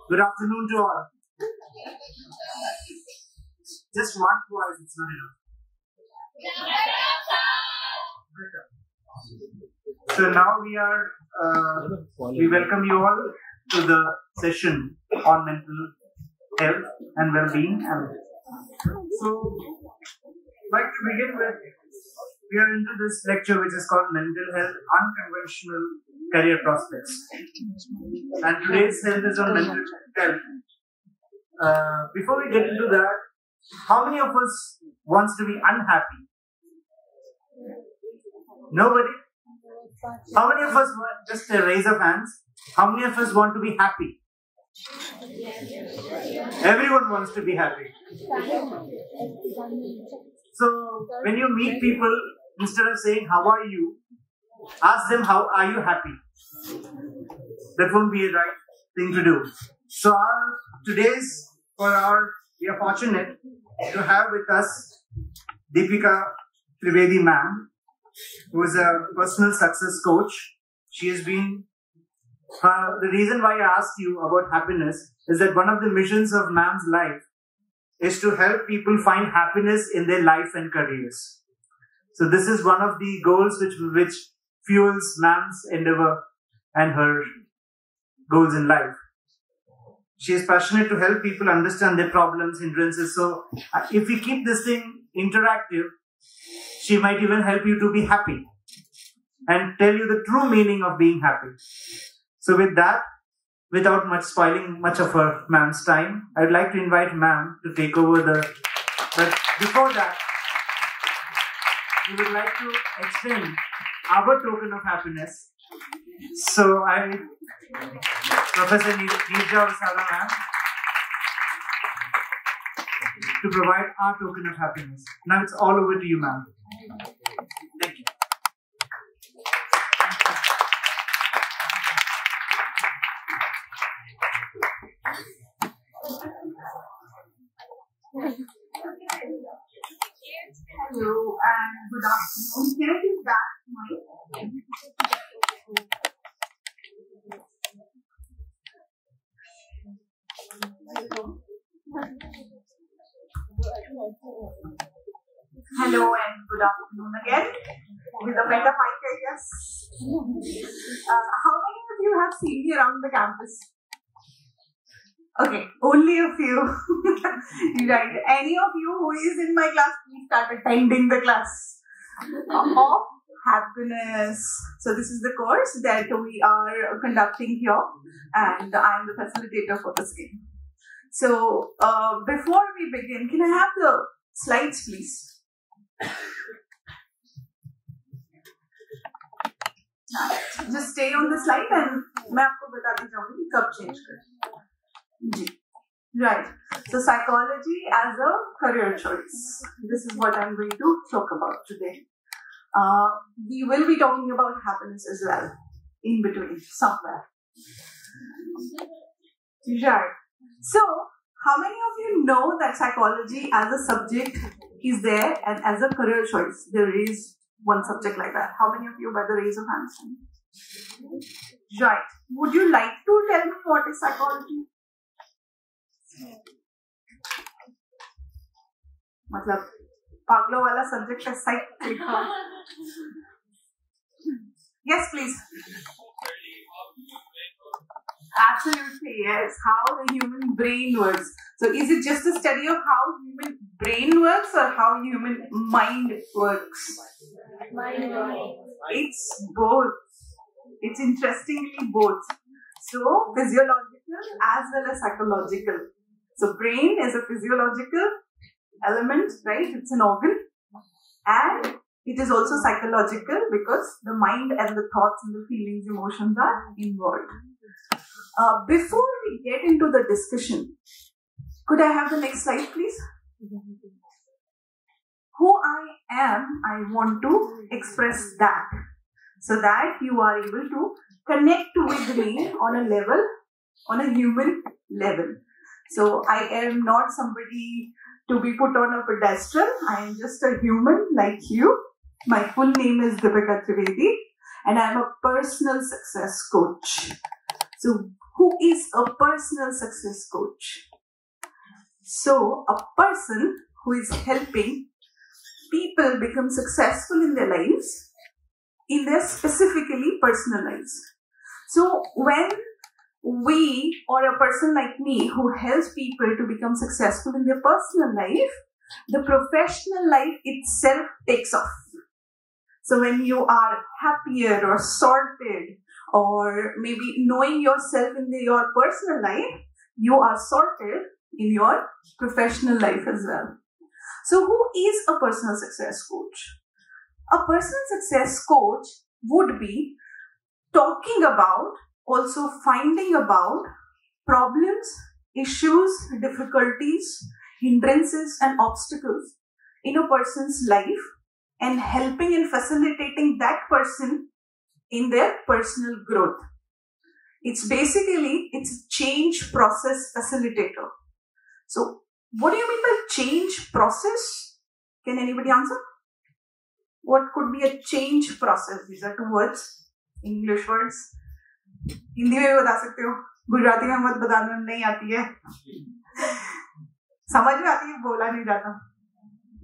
Good afternoon to all. Just one voice, it's not enough. So now we welcome you all to the session on mental health and well-being. So, I'd like to begin with, we are into this lecture which is called Mental Health, Unconventional Career Prospects. And today's health is on mental health. Before we get into that, how many of us wants to be unhappy? Nobody? How many of us want, just a raise of hands, how many of us want to be happy? Everyone wants to be happy. So, when you meet people, instead of saying, how are you? Ask them, how are you happy? That won't be a right thing to do. So, we are fortunate to have with us Deepika Trivedi ma'am, who is a personal success coach. She has been, the reason why I asked you about happiness is that one of the missions of ma'am's life is to help people find happiness in their life and careers. So this is one of the goals which fuels ma'am's endeavor and her goals in life. She is passionate to help people understand their problems, hindrances. So if we keep this thing interactive, she might even help you to be happy and tell you the true meaning of being happy. So with that, without much spoiling much of her ma'am's time, I'd like to invite ma'am to take over but before that, we would like to extend our token of happiness. So Professor Nirja Vasala ma'am, to provide our token of happiness. Now it's all over to you, ma'am. Thank you. Hello and good afternoon. Can I give back my Hello and good afternoon again. With a better mic, I guess. How many of you have seen me around the campus? Okay, only a few. Right. Any of you who is in my class, please start attending the class of happiness. So this is the course that we are conducting here, and I am the facilitator for the same. So before we begin, can I have the slides, please? Just stay on the slide and मैं आपको बताती जाऊँगी कब change करें. Right. So psychology as a career choice. This is what I'm going to talk about today. We will be talking about happiness as well, in between, somewhere. Right. So, how many of you know that psychology as a subject is there and as a career choice, there is one subject like that? How many of you by the raise of hands? Right. Would you like to tell me what is psychology? मतलब पागलों वाला subject है साइक. Yes, please. Absolutely, yes. How the human brain works. So, is it just a study of how human brain works or how human mind works? It's both. It's interestingly both. So, physiological as well as psychological. So, brain is a physiological element, right? It's an organ. And it is also psychological because the mind and the thoughts and the feelings, emotions are involved. Before we get into the discussion, could I have the next slide, please? Who I am, I want to express that so that you are able to connect with me on a level, on a human level. So I am not somebody to be put on a pedestal. I am just a human like you. My full name is Deepika Trivedi and I am a personal success coach. So, who is a personal success coach? So, a person who is helping people become successful in their lives, in their specifically personal lives. So, when we or a person like me who helps people to become successful in their personal life, the professional life itself takes off. So when you are happier or sorted, or maybe knowing yourself in your personal life, you are sorted in your professional life as well. So who is a personal success coach? A personal success coach would be talking about, also finding about problems, issues, difficulties, hindrances and obstacles in a person's life and helping and facilitating that person in their personal growth. It's basically, it's a change process facilitator. So what do you mean by change process? Can anybody answer? What could be a change process? These are two words, English words. Hindi में भी बता सकते हो, गुजराती में मत बताना, नहीं आती है, समझ में आती है, बोला नहीं जाता.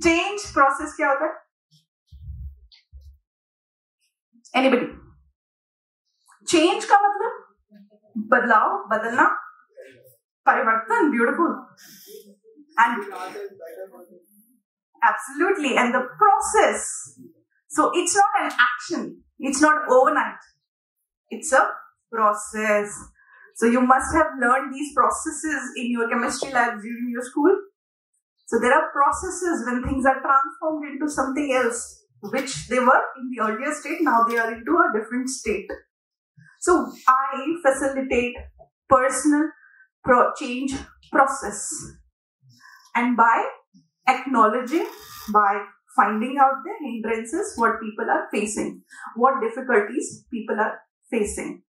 चेंज प्रोसेस क्या होता है? एनीबडी? चेंज का मतलब बदलाव, बदलना, परिवर्तन. Beautiful. And absolutely, and the process. So it's not an action, it's not overnight, it's a process. So you must have learned these processes in your chemistry lab during your school. So there are processes when things are transformed into something else, which they were in the earlier state, now they are into a different state. So I facilitate personal change process. And by acknowledging, by finding out the hindrances, what people are facing, what difficulties people are facing.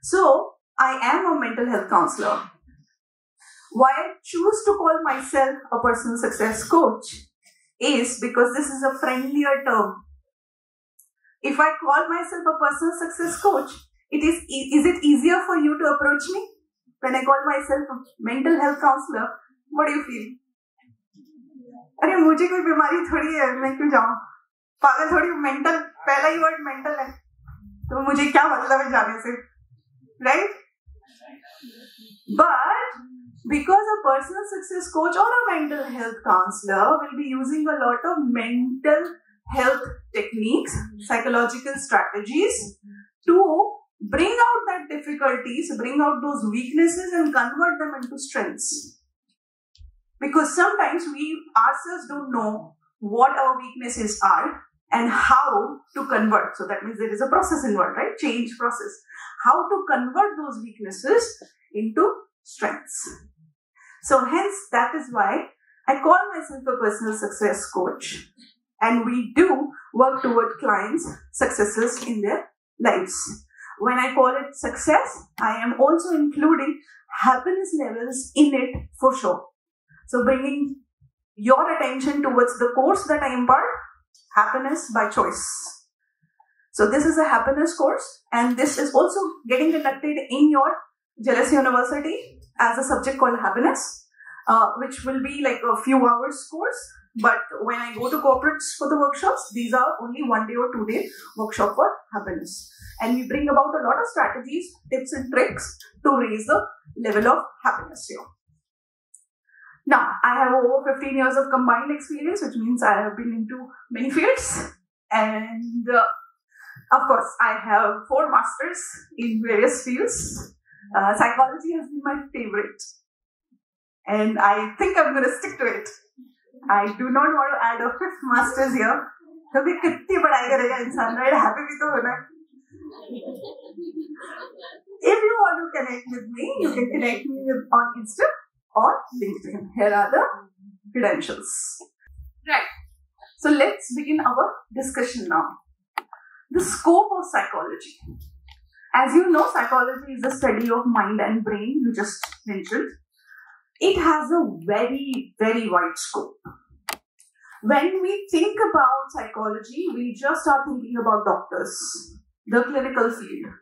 So, I am a mental health counselor. Why I choose to call myself a personal success coach is because this is a friendlier term. If I call myself a personal success coach, is it easier for you to approach me? When I call myself a mental health counselor, what do you feel? अरे मुझे कोई बीमारी थोड़ी है, मैं क्यों जाऊं? पागल थोड़ी, मेंटल, पहला ही वर्ड मेंटल है, तो मुझे क्या मतलब है जाने से, right? But because a personal success coach or a mental health counselor will be using a lot of mental health techniques, psychological strategies to bring out that difficulties, bring out those weaknesses and convert them into strengths. Because sometimes we ourselves don't know what our weaknesses are and how to convert. So that means there is a process involved, right? Change process. How to convert those weaknesses into strengths. So hence, that is why I call myself a personal success coach. And we do work toward clients' successes in their lives. When I call it success, I am also including happiness levels in it for sure. So bringing your attention towards the course that I impart, happiness by choice. So this is a happiness course, and this is also getting conducted in your Jealousy University as a subject called happiness, which will be like a few hours course. But when I go to corporates for the workshops, these are only 1 day or 2 day workshop for happiness. And we bring about a lot of strategies, tips and tricks to raise the level of happiness here. Now, I have over 15 years of combined experience, which means I have been into many fields. And of course, I have 4 masters in various fields. Psychology has been my favorite. And I think I'm going to stick to it. I do not want to add a 5th master's here. क्योंकि कितनी पढ़ाई करेगा इंसान, right? Happy भी तो होना. If you want to connect with me, you can connect me on Insta or LinkedIn. Here are the credentials. Right. So let's begin our discussion now. The scope of psychology. As you know, psychology is the study of mind and brain, you just mentioned. It has a very, very wide scope. When we think about psychology, we just are thinking about doctors, the clinical field.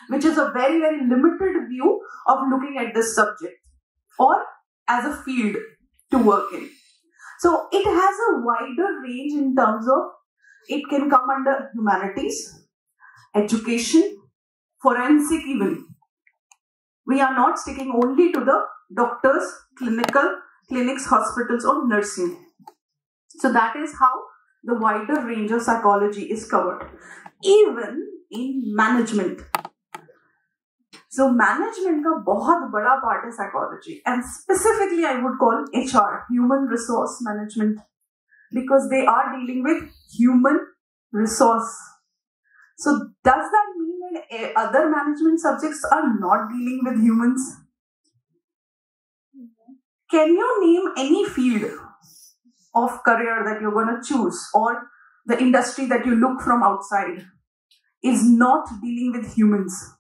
which is a very, very limited view of looking at this subject or as a field to work in. So it has a wider range in terms of it can come under humanities, education, forensic even. We are not sticking only to the doctors, clinics, hospitals or nursing. So that is how the wider range of psychology is covered. Even in management. So management का बहुत बड़ा part है psychology, and specifically I would call HR, human resource management, because they are dealing with human resource. So does that mean that other management subjects are not dealing with humans? Can you name any field of career that you're going to choose, or the industry that you look from outside is not dealing with humans?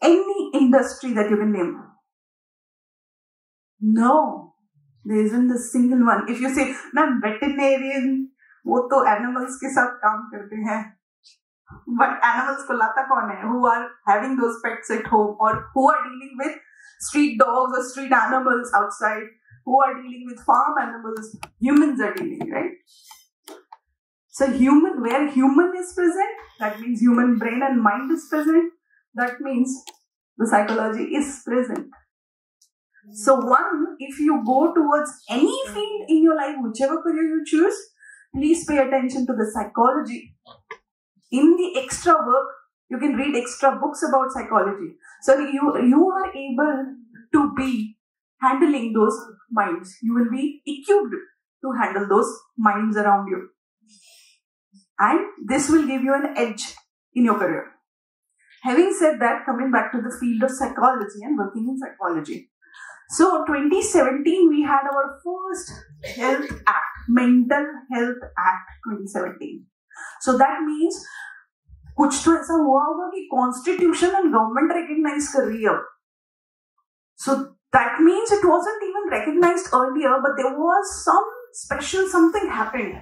Any industry that you can name? No, there isn't a single one. If you say, "Ma'am, veterinarian, वो तो animals के साथ काम करते हैं," but animals को लाता कौन है? Who are having those pets at home, or who are dealing with street dogs or street animals outside? Who are dealing with farm animals? Humans are dealing, right? So where human is present, that means human brain and mind is present. That means the psychology is present. So if you go towards any field in your life, whichever career you choose, please pay attention to the psychology. In the extra work, you can read extra books about psychology. So you are able to be handling those minds. You will be equipped to handle those minds around you. And this will give you an edge in your career. Having said that, coming back to the field of psychology and working in psychology. So 2017, we had our first health act, Mental Health Act 2017. So that means कुछ तो ऐसा हुआ होगा कि Constitution and government recognize कर रही है. So that means it wasn't even recognized earlier, but there was some special something happened.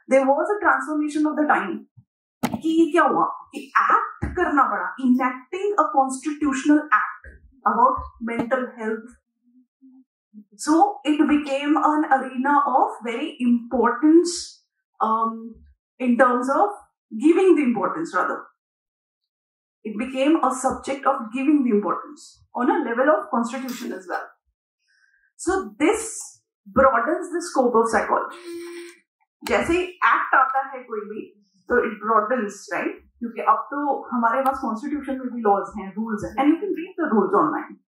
There was a transformation of the time. कि ये क्या हुआ? कि act करना पड़ा, enacting a constitutional act about mental health. So it became an arena of very importance in terms of giving the importance rather. It became a subject of giving the importance on a level of constitution as well. So this broadens the scope of psychology. जैसे act आता है कोई भी, तो it broadens, right? क्योंकि अब तो हमारे पास constitution में भी laws हैं, rules हैं, and you can read the rules online.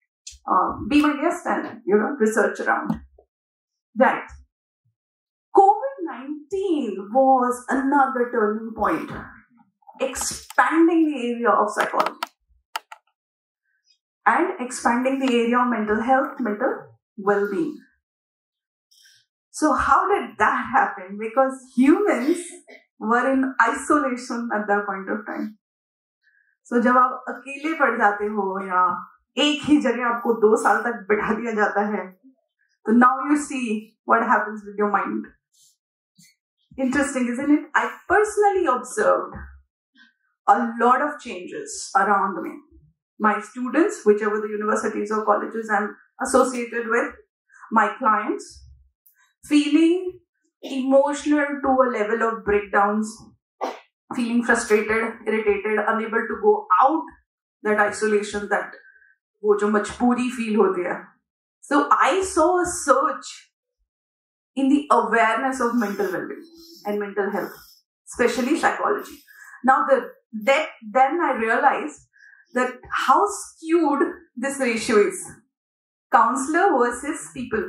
Be my guest and research around. Right. COVID-19 was another turning point, expanding the area of psychology and expanding the area of mental health, mental well-being. So how did that happen? Because humans were in isolation at that point of time. So जब आप अकेले पड़ जाते हो या एक ही जगह आपको 2 साल तक बिठा दिया जाता है, तो now you see what happens with your mind. Interesting, isn't it? I personally observed a lot of changes around me. My students, whichever the universities or colleges I'm associated with, my clients, feeling emotional to a level of breakdowns, feeling frustrated, irritated, unable to go out that isolation, that wo jo majboori feel hoti hai. So I saw a surge in the awareness of mental well-being and mental health, especially psychology. Now then I realized that how skewed this ratio is. Counselor versus people,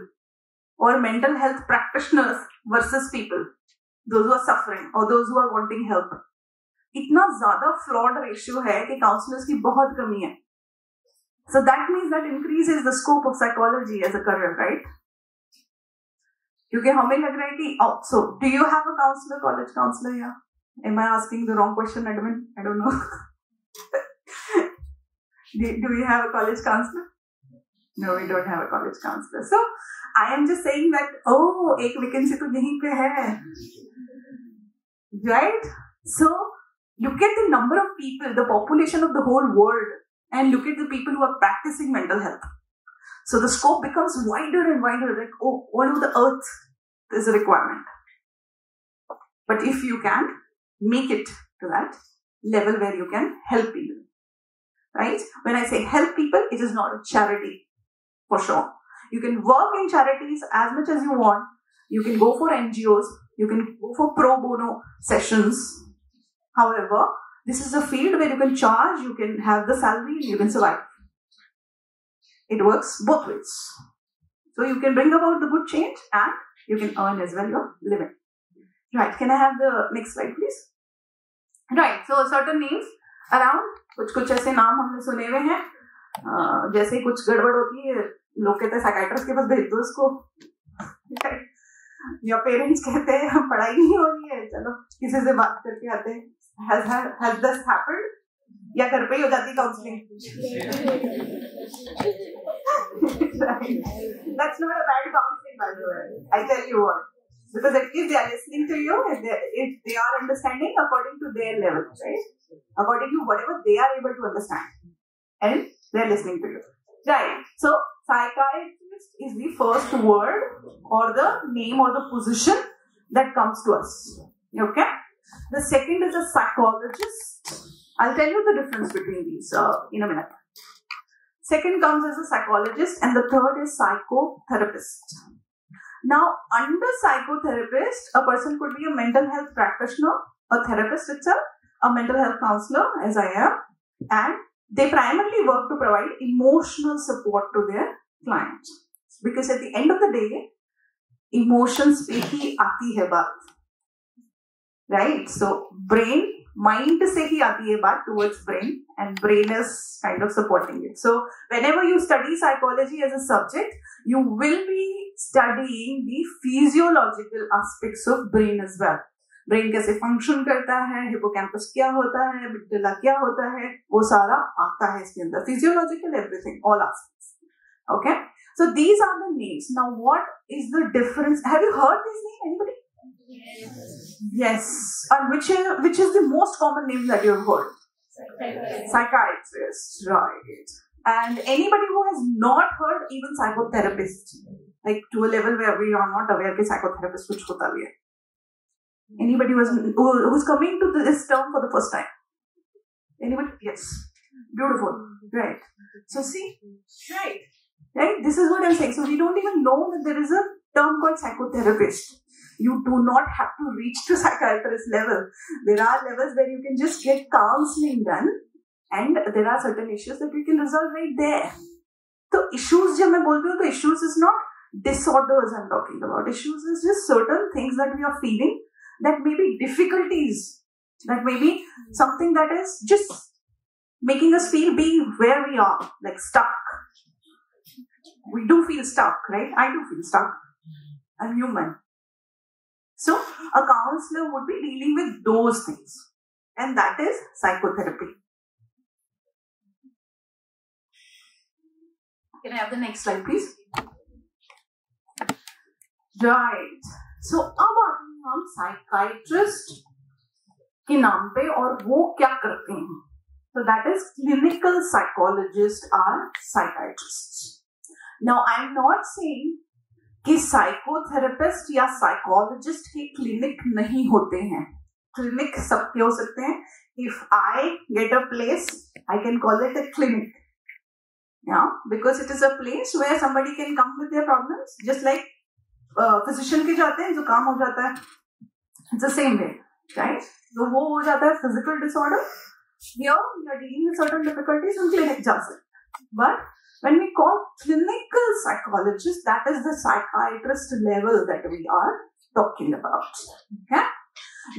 or mental health practitioners versus people, those who are suffering or those who are wanting help. इतना ज़्यादा flawed ratio है कि counselors की बहुत कमी है. So that means that increases the scope of psychology as a career, right? क्योंकि हमें लग रहा है कि so do you have a counselor, college counselor here? Am I asking the wrong question, admin? I don't know. Do we have a college counselor? No, we don't have a college counselor. So I am just saying that एक vacancy तो यहीं पे है, right? So look at the number of people, the population of the whole world, and look at the people who are practicing mental health. So the scope becomes wider and wider, like, oh, all over the earth there's a requirement. But if you can make it to that level where you can help people, right? When I say help people, it is not a charity, for sure. You can work in charities as much as you want. You can go for NGOs. You can go for pro bono sessions. However, this is a field where you can charge, you can have the salary, and you can survive. It works both ways. So you can bring about the good change and you can earn as well your living. Right, can I have the next slide please? Right, so certain names around, कुछ ऐसे नाम हमने सुने हुए हैं, जैसे कुछ गड़बड़ होती है, लोग कहते हैं साइकाइट्रिस्ट के पास भेज दो उसको, या पेरेंट्स कहते हैं पढ़ाई नहीं हो रही है, चलो किसी से बात करके आते हैं. Has this happened? या घर पे ही हो जाती counselling? That's not a bad counseling, by the way. I tell you what. Because at least they are listening to you, if they are understanding according to their level, right? According to whatever they are able to understand. And they are listening to you. Right. So, psychiatrist is the first word or the name or the position that comes to us. Okay? The second is a psychologist. I'll tell you the difference between these in a minute. Second comes as a psychologist and the third is psychotherapist. Now, under psychotherapist, a person could be a mental health practitioner, a therapist itself, a mental health counselor, as I am, and they primarily work to provide emotional support to their clients. Because at the end of the day, emotions pe hi aati hai baat. Right? So, brain, mind se hi aati hai baat towards brain, and brain is kind of supporting it. So, whenever you study psychology as a subject, you will be studying the physiological aspects of brain as well. Brain कैसे function करता है, hippocampus क्या होता है, amygdala क्या होता है, वो सारा आता है इसके अंदर. Physiological everything, all aspects. Okay? So these are the names. Now what is the difference? Have you heard these names? Anybody? Yes. And which is the most common name that you have heard? Psychiatrist. Right. And anybody who has not heard even psychotherapist, like to a level where we are not aware that psychotherapist kuch hota bhi hai. Anybody who's coming to this term for the first time? Anybody? Yes. Beautiful. Right. So see, right. This is what I'm saying. So we don't even know that there is a term called psychotherapist. You do not have to reach to psychiatrist level. There are levels where you can just get counseling done, and there are certain issues that you can resolve right there. So issues, जब मैं बोलती हूँ, तो issues is not disorders I'm talking about. Issues is just certain things that we are feeling, that may be difficulties, that may be something that is just making us feel be where we are, like stuck. We do feel stuck, right? I do feel stuck. I'm human. So a counselor would be dealing with those things, and that is psychotherapy. Can I have the next slide, please? Right. So अब आते हैं हम psychiatrist के नाम पे और वो क्या करते हैं. So that is clinical psychologists are psychiatrists. Now I am not saying कि psychotherapist या psychologist के clinic नहीं होते हैं. Clinic सबके हो सकते हैं. If I get a place, I can call it a clinic. Yeah, because it is a place where somebody can come with their problems, just like physician के जाते हैं, जो काम हो जाता है. It's the same way, right? तो वो हो जाता है physical disorder. Here we are dealing with certain difficulties and clinic जा सकते. But when we call clinical psychologist, that is the psychiatrist level that we are talking about. Okay?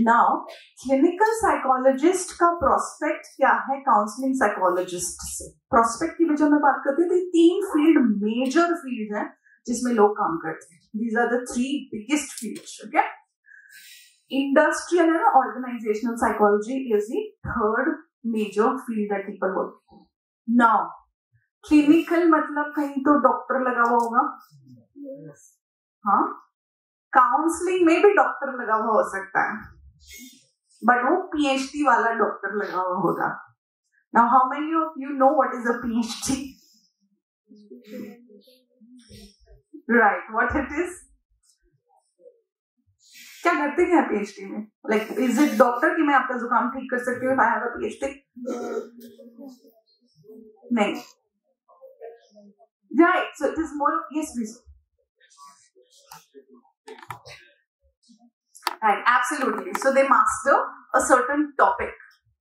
Now, clinical psychologist का prospect क्या है counseling psychologist से? Prospect की वजह मैं बात करती हूँ, तो 3 field, major field हैं जिसमें लोग काम करते हैं. These are the 3 biggest fields. Okay? Industrial and organizational psychology is the 3rd major field that people work in. Now, clinical मतलब कहीं तो डॉक्टर लगा हुआ होगा. हाँ, काउंसलिंग में भी डॉक्टर लगा हुआ हो सकता है, but वो PhD वाला डॉक्टर लगा हुआ होगा. Now, how many of you know what is a PhD? Right, what it is? क्या करते हैं PhD में? Like, is it doctor कि मैं आपका जुकाम ठीक कर सकती हूँ if I have a PhD? नहीं. Right, so it is more of, yes please. Right, absolutely. So they master a certain topic.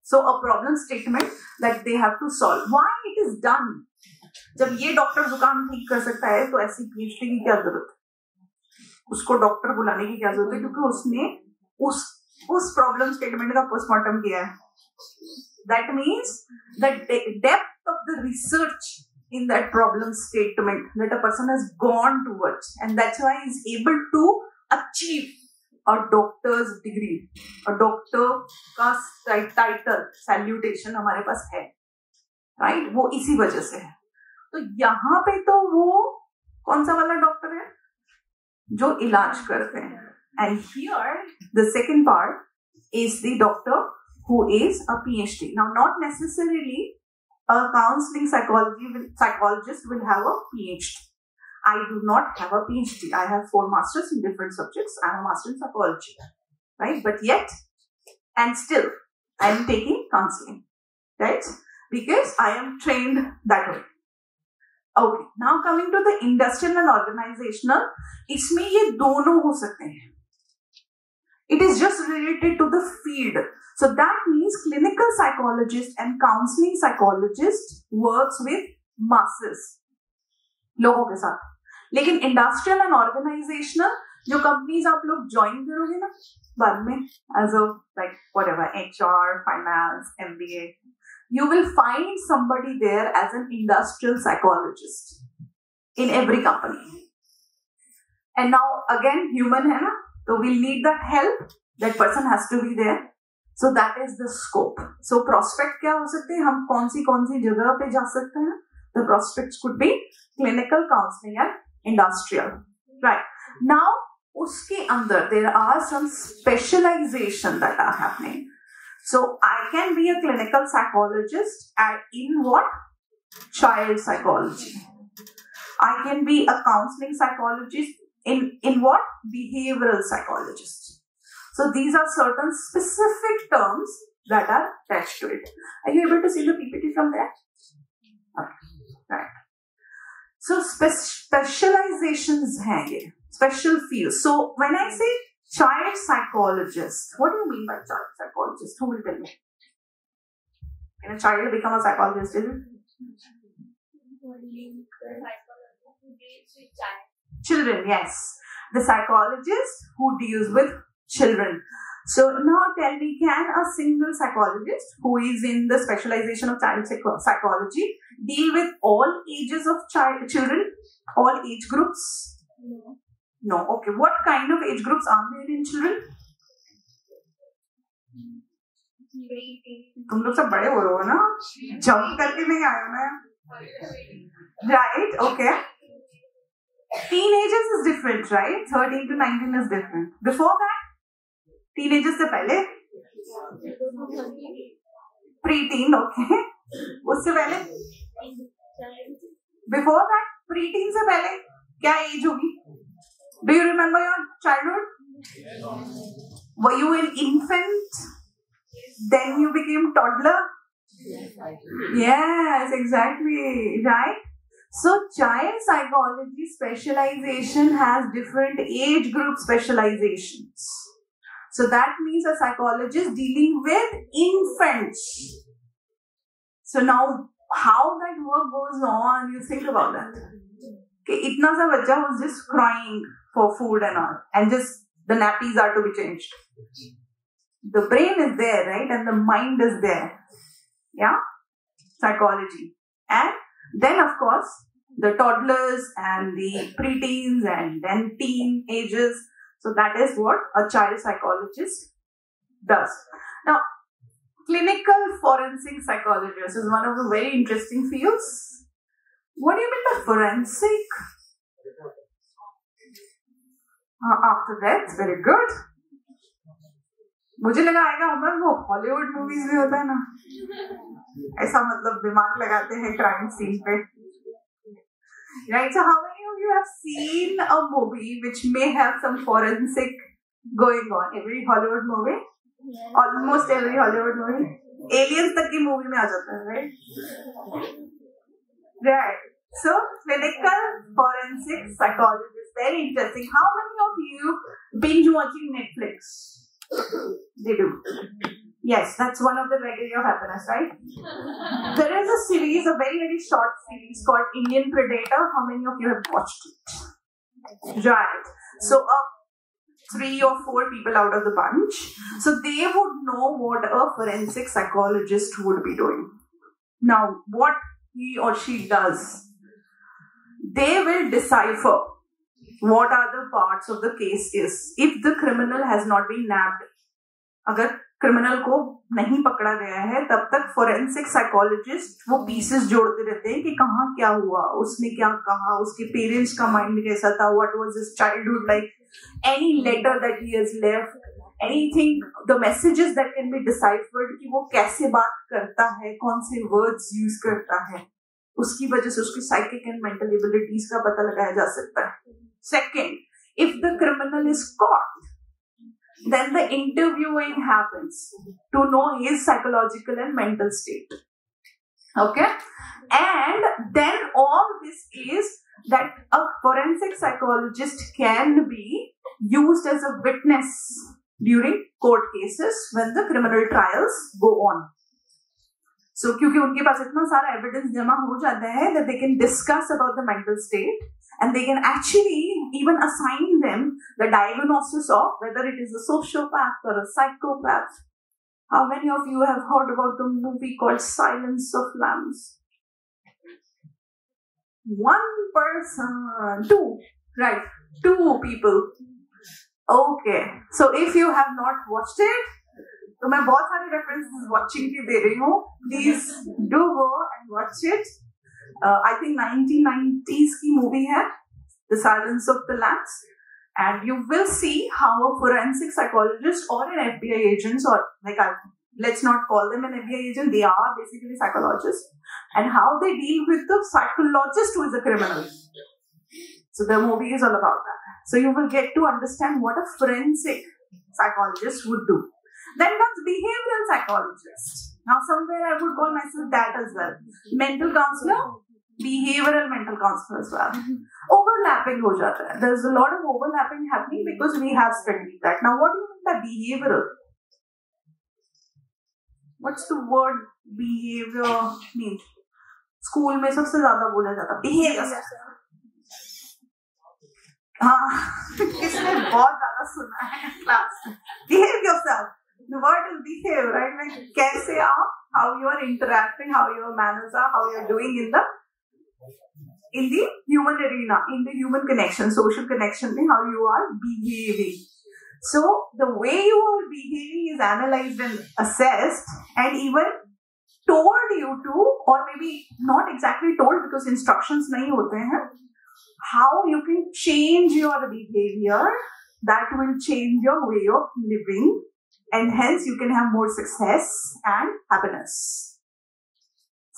So a problem statement that they have to solve. Why it is done? जब ये doctor जुकाम ठीक कर सकता है तो ऐसी PhD की क्या जरूरत है? उसको डॉक्टर बुलाने की क्या जरूरत है? क्योंकि उसने उस प्रॉब्लम स्टेटमेंट का पोस्टमार्टम किया है. That means the depth of the research in that problem statement that a person has gone towards, and that's why he is able to achieve a doctor's degree. A doctor का title salutation हमारे पास है, right? वो इसी वजह से है. तो यहाँ पे तो वो कौन सा वाला डॉक्टर है जो इलाज करते हैं. And here the second part is the doctor who is a PhD. Now, not necessarily a counseling psychologist will have a PhD. I do not have a PhD. I have 4 masters in different subjects. I am a master in psychology, right? But yet, and still, I am taking counseling, right? Because I am trained that way. Okay, now coming to the industrial and organizational, इसमें ये दोनों हो सकते हैं. It is just related to the field. So that means clinical psychologist and counseling psychologist works with masses, लोगों के साथ. लेकिन industrial and organizational जो companies आप लोग join करोगे ना बाद में as a like whatever HR, finance, MBA, you will find somebody there as an industrial psychologist in every company. And now again human है ना, so we'll need that help. That person has to be there. So that is the scope. So prospect क्या हो सकते हैं? हम कौन सी जगह पे जा सकते हैं? The prospects could be clinical, counseling and industrial. Right. Now उसके अंदर there are some specialization that are happening. So I can be a clinical psychologist in what? Child psychology. I can be a counseling psychologist in what? Behavioral psychologist. So these are certain specific terms that are attached to it. Are you able to see the PPT from there? Okay. Right. So specializations हैं ये, special fields. So when I say child psychologist, what do you mean by child psychologist? Who will tell me? Can a child become a psychologist? Is it? Children, yes. The psychologist who deals with children. So now tell me, can a single psychologist who is in the specialization of child psychology deal with all ages of children, all age groups? No. No. Okay. What kind of age groups are there in children? तुम लोग सब बड़े हो रहे हो ना, jump करके नहीं आया मैं. Right. Okay. Teenagers is different, right? 13 to 19 is different. Before that, teenagers से पहले pre-teen, okay. उससे पहले before that, pre-teen से पहले क्या age होगी? Do you remember your childhood? Were you an infant? Then you became toddler? Yes, exactly. Right? So child psychology specialization has different age group specializations. So that means a psychologist dealing with infants. So now how that work goes on, you think about that. Okay, itna sa bachcha was just crying for food and all, and just the nappies are to be changed. The brain is there, right? And the mind is there. Yeah? Psychology. And then of course, the toddlers and the preteens and then teen ages. So that is what a child psychologist does. Now, clinical forensic psychologist is one of the very interesting fields. What do you mean by forensic? After death, very good. मुझे लगा आएगा हमें वो Hollywood movies में होता है ना, ऐसा मतलब दिमाग लगाते हैं क्राइम सीन पे. Right, so how many of you have seen a movie which may have some forensic going on? Every Hollywood movie? Almost every Hollywood movie. Aliens तक की movie में आ जाता है, right? Right. So, clinical forensic psychologist. Very interesting. How many of you binge watching Netflix? They do. Yes, that's one of the criteria of happiness, right? There is a series, a very, very short series called Indian Predator. How many of you have watched it? Right. So, 3 or 4 people out of the bunch. So, they would know what a forensic psychologist would be doing. Now, what he or she does, they will decipher what are the parts of the case is. If the criminal has not been nabbed, अगर criminal को नहीं पकड़ा गया है तब तक forensic psychologist वो pieces जोड़ते रहते हैं कि कहाँ क्या हुआ, उसने क्या कहा, उसके पेरेंट्स का माइंड कैसा था, what was his childhood like, any letter that he has left, anything, the messages that can be deciphered कि वो कैसे बात करता है, कौन से वर्ड्स यूज करता है, उसकी वजह से उसकी साइकिक एंड मेंटल एबिलिटीज का पता लगाया जा सकता है. Second, if the criminal is caught, then the interviewing happens to know his psychological and mental state. Okay? And then all this is that a forensic psychologist can be used as a witness during court cases when the criminal trials go on. So, क्योंकि उनके पास इतना सारा evidence जमा हो जाता है that they can discuss about the mental state and they can actually even assign them the diagnosis of whether it is a sociopath or a psychopath. How many of you have heard about the movie called Silence of Lambs? 1 person, 2, right? 2 people. Okay, so if you have not watched it, तो मैं बहुत सारे references watching के दे रही हूँ. Please do go and watch it. I think 1990s की movie है, the silence of the Lamb's, and you will see how a forensic psychologist और N FBI agents, or like let's not call them an FBI agent, they are basically psychologists, and how they deal with the psychologist who is a criminal. So the movie is all about that. So you will get to understand what a forensic psychologist would do. Then comes behavioral psychologist. Now somewhere I would call myself that as well. Mental counselor, behavioral mental counselor as well. Overlapping ho jata hai. There's a lot of overlapping happening because we have studied that. Now what do you mean by behavioral? What's the word behavior mean? School में सबसे ज़्यादा बोला जाता behavior. हाँ, किसने बहुत ज़्यादा सुना है क्लास में? Behave yourself. The word is behave, right? Like कैसे आप, how you are interacting, how your manners are, how you are doing in the human arena, in the human connection, social connection, how you are behaving. So the way you are behaving is analyzed and assessed, and even told you to, or maybe not exactly told because instructions नहीं होते हैं, how you can change your behavior that will change your way of living. And hence you can have more success and happiness.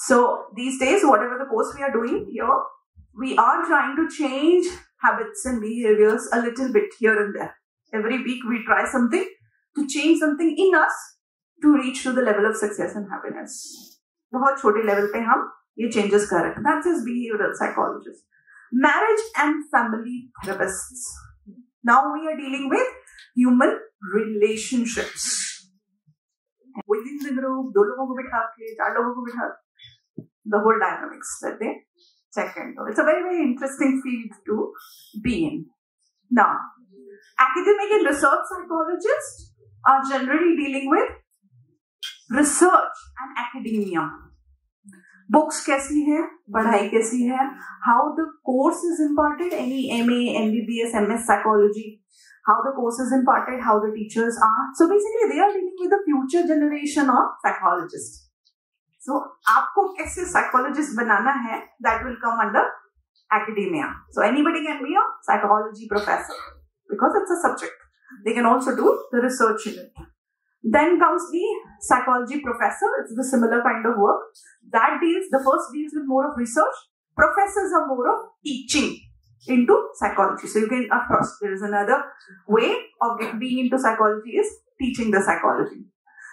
So these days, whatever the course we are doing here, we are trying to change habits and behaviors a little bit here and there. Every week we try something to change something in us to reach to the level of success and happiness. बहुत छोटे level पे हम ये changes कर रहे हैं. That's his behavioral psychologist. Marriage and family therapists. Now we are dealing with human relationships. Within the group, 2 लोगों को बिठा के, 4 लोगों को बिठा, the whole dynamics that they check into. It's a very, very interesting field to be in. Now, academic and research psychologists are generally dealing with research and academia. Books कैसी है, पढ़ाई कैसी है, how the course is imparted, any MA, MBBS, MS psychology, how the course is imparted, how the teachers are. So basically they are dealing with the future generation of psychologists. So आपको कैसे psychologist बनाना है, that will come under academia. So anybody can be a psychology professor because it's a subject. They can also do the research in it. Then comes the psychology professor. It's the similar kind of work. The first deals with more of research. Professors are more of teaching into psychology. So you can, of course, there is another way of being into psychology is teaching the psychology.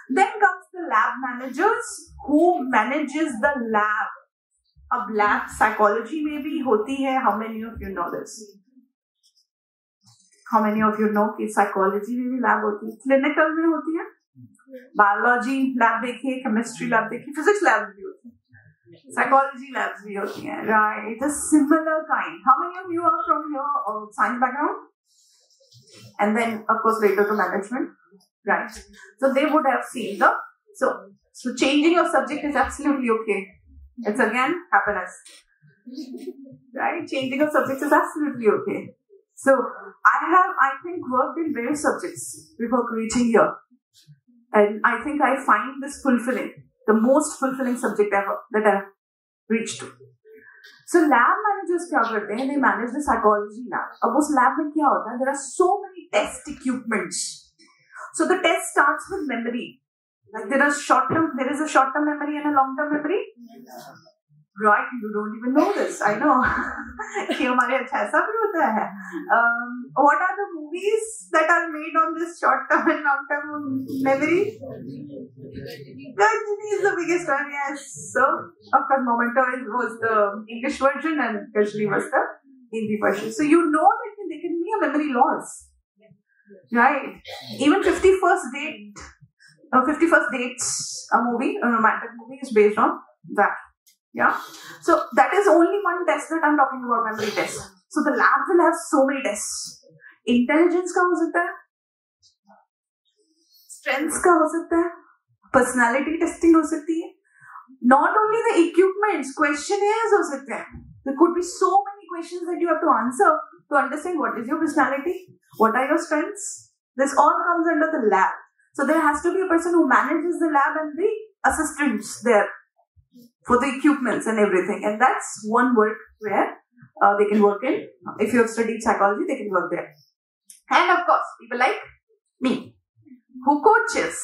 Then comes the lab managers who manages the lab. Ab lab psychology maybe hoti hai. How many of you know this? How many of you know कि psychology में भी lab होती है? Clinical में होती है? Biology lab देखिए, chemistry lab देखिए, physics lab भी होती है, psychology labs भी होती हैं, right? It's a similar kind. How many of you are from your science background? And then, of course, later to management, right? So they would have seen so changing your subject is absolutely okay. It's again happiness, right? Changing of subjects is absolutely okay. So I think worked in various subjects before reaching here, and I think I find this fulfilling, the most fulfilling subject ever that I've reached to. So lab managers क्या करते हैं? They manage the psychology lab. अब उस lab में क्या होता है? There are so many test equipments. So the test starts with memory. Like there is a short-term memory and a long-term memory. Right? You don't even know this. I know. कि हमारे अच्छा ऐसा भी होता है. What are the movies that are made on this short-term and long-term memory? Gajni is the biggest one. Yes. So of course, Memento was the English version and Gajni was the Hindi version. So you know that there can be a memory loss. Right? Even 51st Dates, a romantic movie is based on that. Yeah. So that is only one test that I'm talking about, memory test. So the lab will have so many tests. Intelligence का हो सकता है, strengths का हो सकता है, personality testing हो सकती है. Not only the equipments, questionnaires हो सकते हैं. There could be so many questions that you have to answer to understand what is your personality, what are your strengths. This all comes under the lab. So there has to be a person who manages the lab and the assistants there for the equipments and everything. And that's one work where they can work in. If you have studied psychology, they can work there. And of course, people like me, who coaches.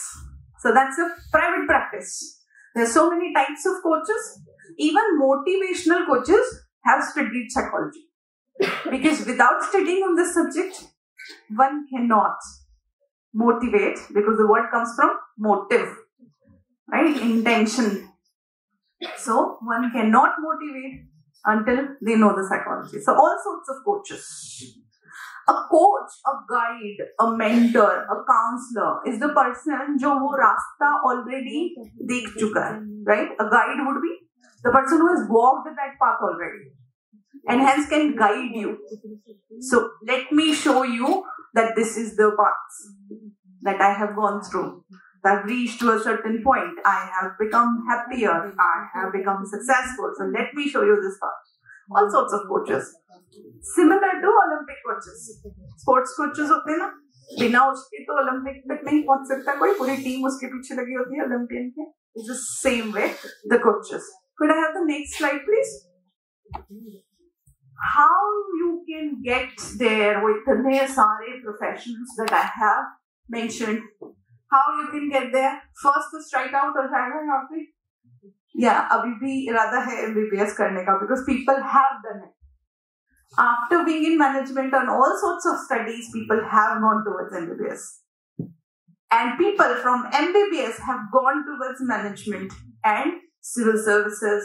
So that's a private practice. There are so many types of coaches. Even motivational coaches have studied psychology. Because without studying on this subject, one cannot motivate, because the word comes from motive, right? Intention. So one cannot motivate until they know the psychology. So all sorts of coaches. A coach, a guide, a mentor, a counselor is the person जो वो रास्ता already देख चुका है, right? A guide would be the person who has walked that path already and hence can guide you. So let me show you that this is the path that I have gone through. I've reached to a certain point. I have become happier. I have become successful. So let me show you this path. All sorts of coaches. Similar to Olympic coaches. Sports coaches होते हैं ना, बिना उसके तो Olympic तक नहीं पहुंच सकता कोई, पूरी टीम उसके पीछे लगी होती है Olympian के. It's the same way the coaches. Could I have the next slide, please? How you can get there with the सारे professions that I have mentioned. How you can get there? First to strike out or जाएगा यहाँ पे? Yeah, अभी भी इरादा है MBBS करने का, because people have done it. After being in management and all sorts of studies, people have gone towards MBBS. And people from MBBS have gone towards management and civil services.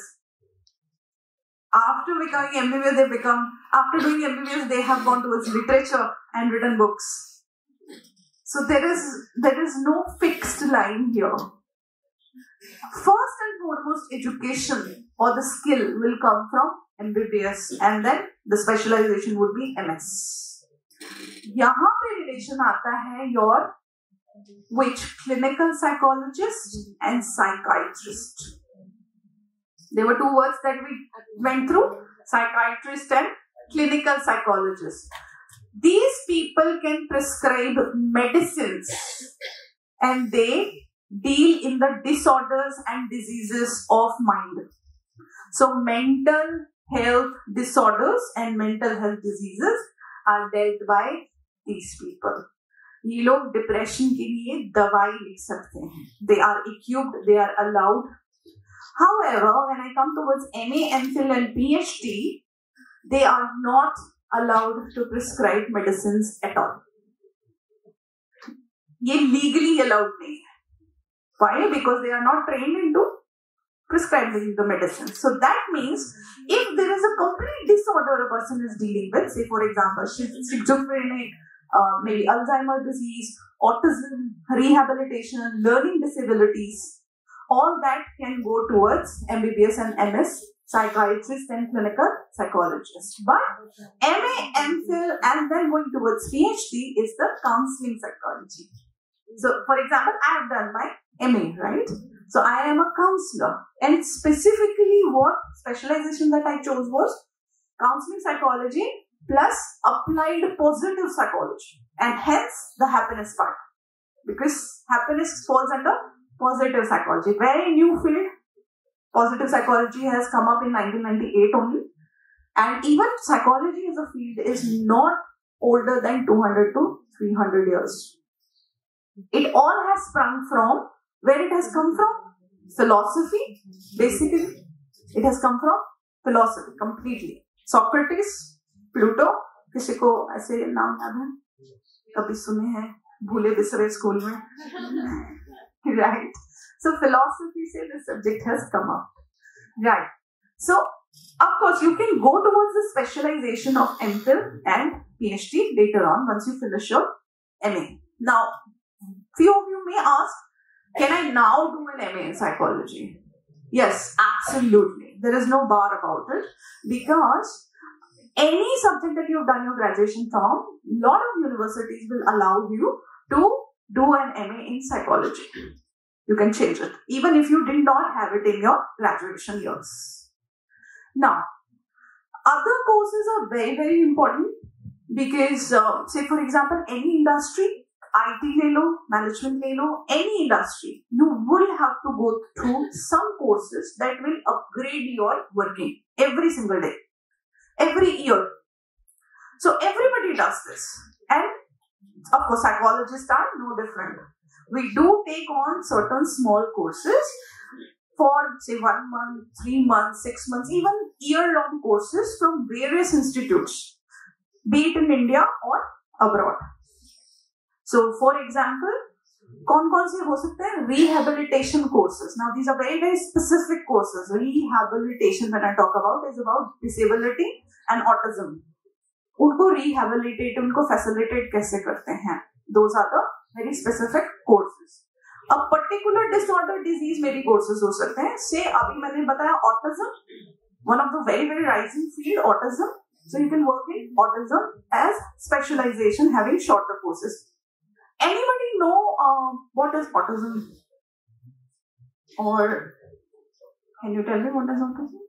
After becoming MBBS, after doing MBBS, they have gone towards literature and written books. So there is no fixed line here. First and foremost, education or the skill will come from MBBS, and then the specialization would be MS. यहाँ पे relation आता है your which clinical psychologist and psychiatrist. There were two words that we went through: psychiatrist and clinical psychologist. These people can prescribe medicines and they deal in the disorders and diseases of mind. So mental health disorders and mental health diseases are dealt by these people. ये लोग depression के लिए दवाई लिख सकते हैं. They are equipped, they are allowed. However, when I come towards MA, MPhil and PhD, they are not allowed to prescribe medicines at all. ये legally allowed नहीं है. Why? Because they are not trained into prescribing the medicine. So that means if there is a complete disorder a person is dealing with, say for example schizophrenic, maybe Alzheimer's disease, autism, rehabilitation, learning disabilities, all that can go towards MBBS and MS, psychiatrist and clinical psychologist. But MA, MPhil and then going towards PhD is the counseling psychology. So for example, I have done my MA, right? So I am a counselor, and specifically what specialization that I chose was counseling psychology plus applied positive psychology, and hence the happiness part, because happiness falls under positive psychology. Very new field. Positive psychology has come up in 1998 only, and even psychology as a field is not older than 200 to 300 years. It all has sprung from where it has come from? Philosophy. Basically, it has come from philosophy completely. Socrates, Pluto, किसी को ऐसे नाम याद है? कभी सुने हैं? भूले बिसरे स्कूल में. Right. So philosophy say the subject has come up. Right. So of course you can go towards the specialization of MPhil and PhD later on once you finish your MA. Now, few of you may ask, can I now do an MA in psychology? Yes, absolutely. There is no bar about it, because any subject that you've done your graduation from, lot of universities will allow you to do an MA in psychology. You can change it, even if you did not have it in your graduation years. Now, other courses are very, very important, because say for example, any industry, IT ले लो, management ले लो, any industry, you will have to go through some courses that will upgrade your working every single day, every year. So everybody does this, and of course psychologists are no different. We do take on certain small courses for say 1 month, 3 months, 6 months, even year-long courses from various institutes, be it in India or abroad. So, for example, कौन-कौन से हो सकते हैं? Rehabilitation courses. Now, these are very, very specific courses. Rehabilitation, when I talk about, is about disability and autism. उनको rehabilitate, उनको facilitate कैसे करते हैं? Those are the very specific courses. A particular disorder, disease में भी courses हो सकते हैं. Say, अभी मैंने बताया autism, one of the very, very rising field, autism. So, you can work in autism as specialization, having shorter courses. Anybody know what is autism? Or can you tell me what is autism?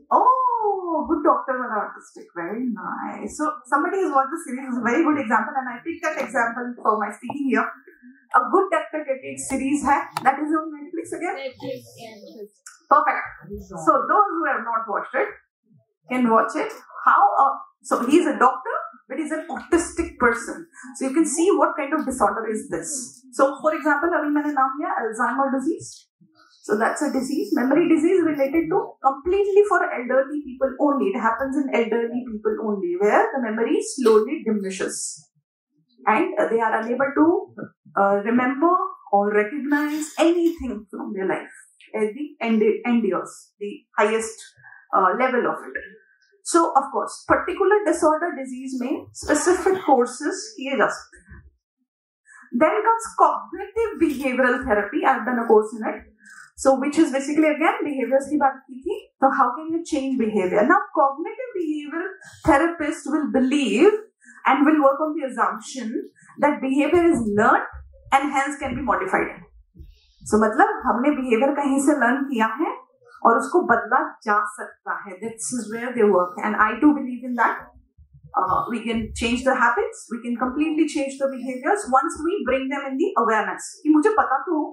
Oh, good doctor was autistic. Very nice. So somebody has watched the series. It's a very good example, and I picked that example for my speaking here. A good doctor एक series है that is on Netflix again. Perfect. So those who have not watched it can watch it. So he is a doctor, but he's an autistic person. So you can see what kind of disorder is this. So for example, अभी मैंने नाम लिया Alzheimer's disease. So that's a disease, memory disease related to completely for elderly people only. It happens in elderly people only, where the memory slowly diminishes, and they are unable to remember or recognize anything from their life at the end years, the highest level of it. So, of course, particular disorder disease में specific courses किए जा सकते हैं. Then comes cognitive behavioral therapy. I've done a course in it. So, which is basically again behaviors की बात की थी. So, how can you change behavior? Now, cognitive behavioral therapists will believe and will work on the assumption that behavior is learned and hence can be modified. So, मतलब हमने behavior कहीं से learn किया है और उसको बदला जा सकता है. This is where they work, and I too believe in that. We can change the habits, we can completely change the behaviors once we bring them in the awareness. कि मुझे पता तो हो,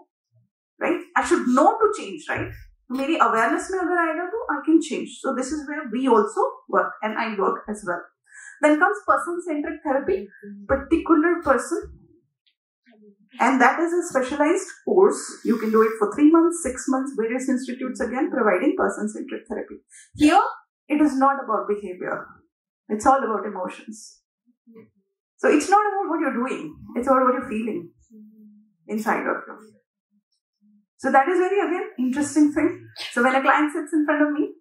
right? I should know to change, right? तो मेरी awareness में अगर आएगा तो I can change. So this is where we also work, and I work as well. Then comes person-centric therapy, particular person. And that is a specialized course. You can do it for 3 months, 6 months, various institutes again providing person-centric therapy. Here, it is not about behavior. It's all about emotions. So it's not about what you're doing. It's about what you're feeling inside of you. So that is very, again, interesting thing. So when a client sits in front of me,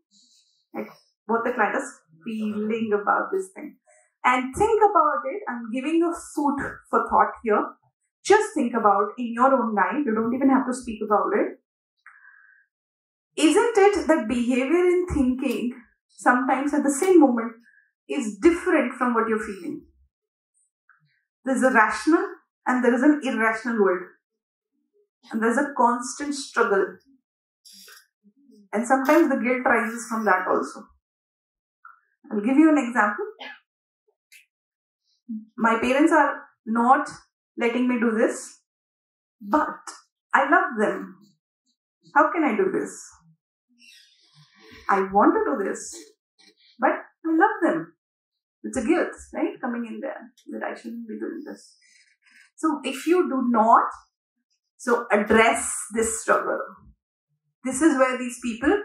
like what the client is feeling about this thing. And think about it. I'm giving you food for thought here. Just think about in your own life. You don't even have to speak about it. Isn't it that behavior and thinking sometimes at the same moment is different from what you're feeling? There's a rational and there is an irrational world. And there's a constant struggle. And sometimes the guilt rises from that also. I'll give you an example. My parents are not letting me do this, but I love them. How can I do this? I want to do this, but I love them. It's a guilt, right? Coming in there that I shouldn't be doing this. So if you do not address this struggle, this is where these people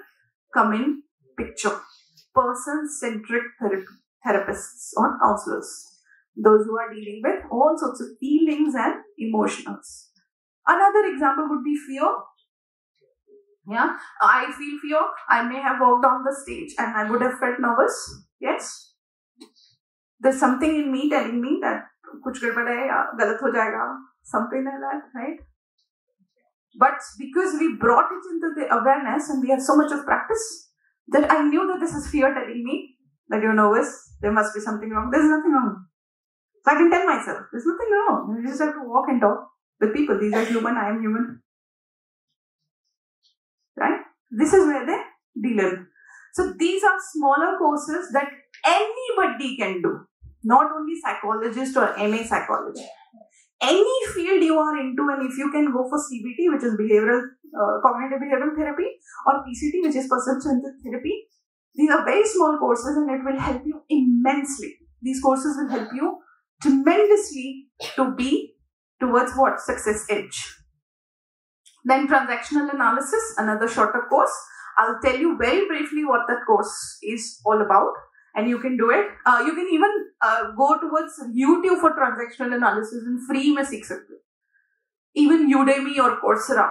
come in picture. Person-centric therapists or counselors. Those who are dealing with all sorts of feelings and emotions. Another example would be fear. Yeah, I feel fear. I may have walked on the stage and I would have felt nervous. Yes. There's something in me telling me that kuch gadbad hai ya galat ho jayega. Something like that, right? But because we brought it into the awareness and we have so much of practice, that I knew that this is fear telling me that you're nervous. There must be something wrong. There's nothing wrong. So I can tell myself, there's nothing wrong. You just have to walk and talk with people. These are human, I am human. Right? This is where they deal in. So these are smaller courses that anybody can do. Not only psychologist or MA psychology. Any field you are into, and if you can go for CBT, which is cognitive behavioral therapy, or PCT, which is person-centered therapy, these are very small courses and it will help you immensely. These courses will help you tremendously to be towards what? Success edge. Then transactional analysis, another shorter course. I'll tell you very briefly what that course is all about. And you can do it. You can even go towards YouTube for transactional analysis in free mein seekh sakte ho. Even Udemy or Coursera,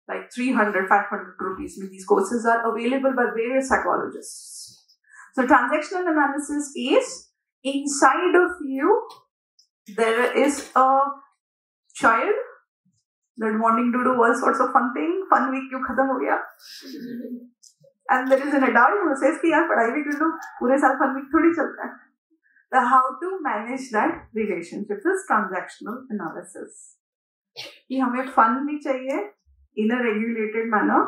like 300, 500 rupees. These courses are available by various psychologists. So transactional analysis is inside of you, there is a child that wanting to do all sorts of fun things. Fun week kyun khatam ho gaya? And there is an adult who says कि यार पढ़ाई भी कर लो, पूरे साल fun week थोड़ी चलता है. The how to manage that relationship is transactional analysis. कि हमें fun भी चाहिए in a regulated manner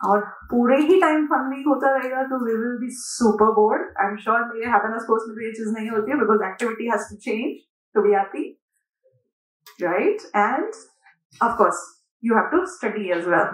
और पूरे ही time fun week होता रहेगा तो we will be super bored. I'm sure मेरे happiness course में भी ये चीज नहीं होती है because activity has to change to be happy, right? And of course you have to study as well.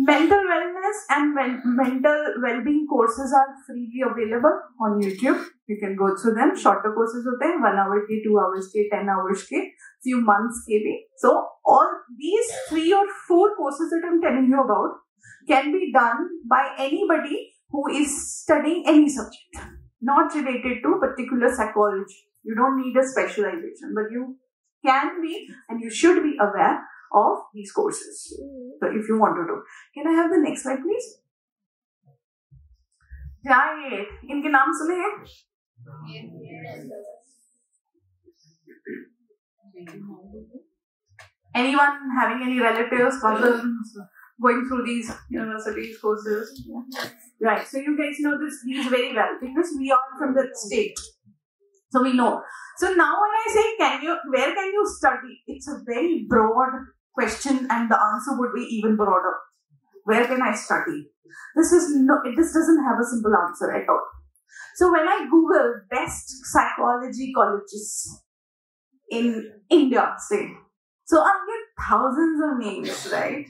Mental wellness and mental well-being courses are freely available on YouTube. You can go through them. Shorter courses होते हैं 1 hour के, 2 hours के, 10 hours के, few months के भी. So all these 3 or 4 courses that I'm telling you about can be done by anybody who is studying any subject, not related to particular psychology. You don't need a specialization, but you can be and you should be aware of these courses. So if you want to do. Can I have the next slide please? Right. इनके नाम सुने हैं? Anyone having any relatives, cousins going through these universities courses? Yeah. Right. So you guys know these very well because we are from the state. So we know. So now when I say where can you study? It's a very broad question and the answer would be even broader. Where can I study? This doesn't have a simple answer at all. So when I Google best psychology colleges in India, say, so I'll get thousands of names, right?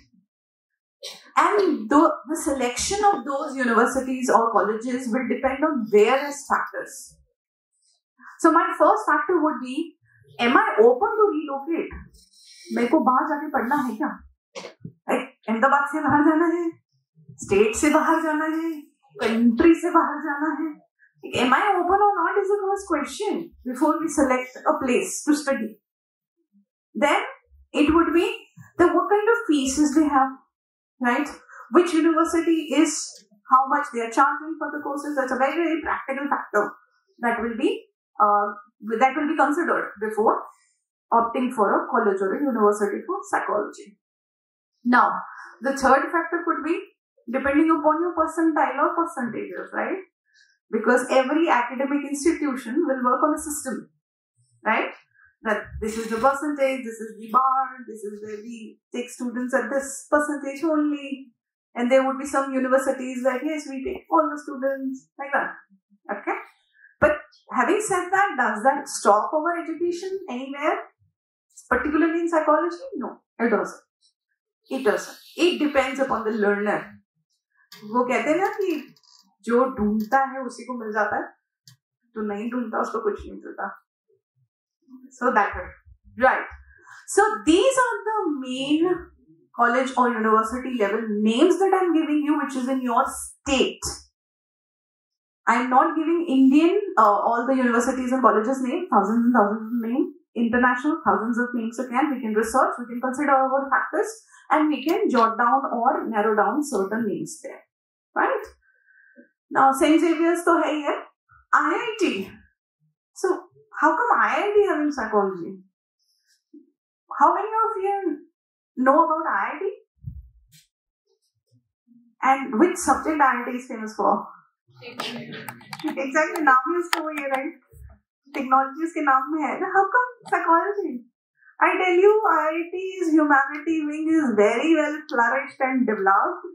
And the selection of those universities or colleges will depend on various factors. So my first factor would be, am I open to relocate? मेरे को बाहर जाके पढ़ना है क्या? अहमदाबाद से बाहर जाना है, स्टेट से बाहर जाना है, कंट्री से बाहर जाना है. Am I open or not is the first question before we select a place to study. Then it would be what kind of fees they have, right? Which university is, how much they are charging for the courses. That's a very, very practical factor that will be considered before opting for a college or a university for psychology. Now, the third factor could be depending upon your percentile or percentages, right? Because every academic institution will work on a system, right? That this is the percentage, this is the bar, this is where we take students at this percentage only. And there would be some universities that, yes, we take all the students, like that. Okay? But having said that, does that stop our education anywhere? Particularly in psychology? No, it doesn't. It doesn't. It depends upon the learner. वो कहते हैं ना कि जो ढूंढता है उसी को मिल जाता है, जो नहीं ढूंढता उसको कुछ नहीं मिलता. So that way, right? So these are the main college or university level names that I'm giving you, which is in your state. I'm not giving Indian all the universities and colleges name, thousands and thousands of names. International, thousands of names again. We can research, we can consider our factors, and we can jot down or narrow down certain names there, right? Now, St. Xavier's to hai hai, IIT. So, how come IIT having psychology? How many of you know about IIT? And which subject IIT is famous for? Exactly, naam is to hai, right? Technologies के नाम में है ना. How come psychology? I tell you, IIT's humanity wing is very well flourished and developed,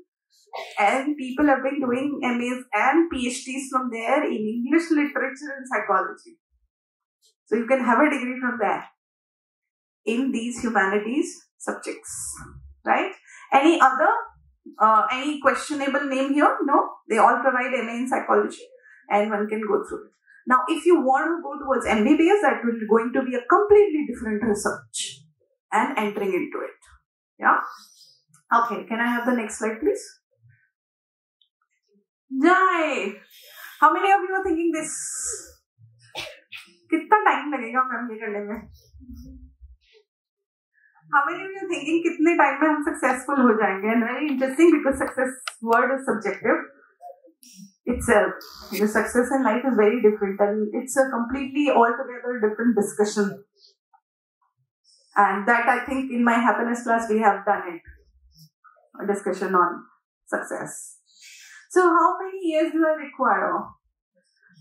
and people have been doing MAs and PhDs from there in English literature and psychology. So you can have a degree from there in these humanities subjects, right? Any other, any questionable name here? No, they all provide MA in psychology, and one can go through it. Now, if you want to go towards MBBS, that will going to be a completely different research and entering into it. Yeah? Okay, can I have the next slide, please? Jai! How many of you are thinking this? कितना time लगेगा ma'am ये करने में? How many of you are thinking कितने time में हम successful हो जाएंगे? And very interesting because success word is subjective itself. The success in life is very different, and it's a completely altogether different discussion. And that I think in my happiness class we have done it. A discussion on success. So how many years do I require?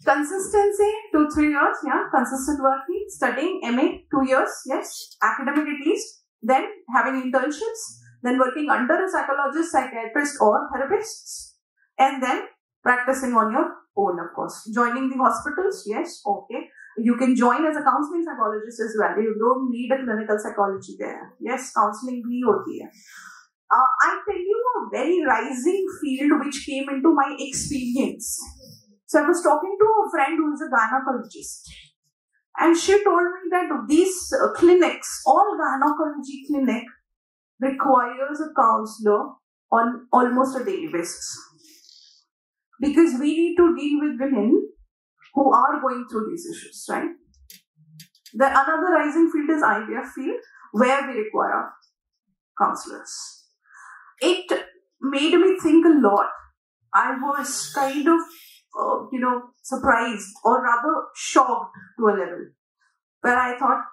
Consistency, 2-3 years, yeah. Consistent working, studying, MA, 2 years, yes. Academic at least. Then having internships. Then working under a psychologist, psychiatrist or therapist. And then practicing on your own, of course. Joining the hospitals, yes, okay. You can join as a counseling psychologist as well. You don't need a clinical psychology there. Yes, counseling bhi hoti hai. I tell you a very rising field which came into my experience. So I was talking to a friend who is a gynecologist, and she told me that these clinics, all gynecology clinic, requires a counselor on almost a daily basis. Because we need to deal with women who are going through these issues, right? The another rising field is IVF field, where we require counselors. It made me think a lot. I was kind of, surprised or rather shocked to a level where I thought,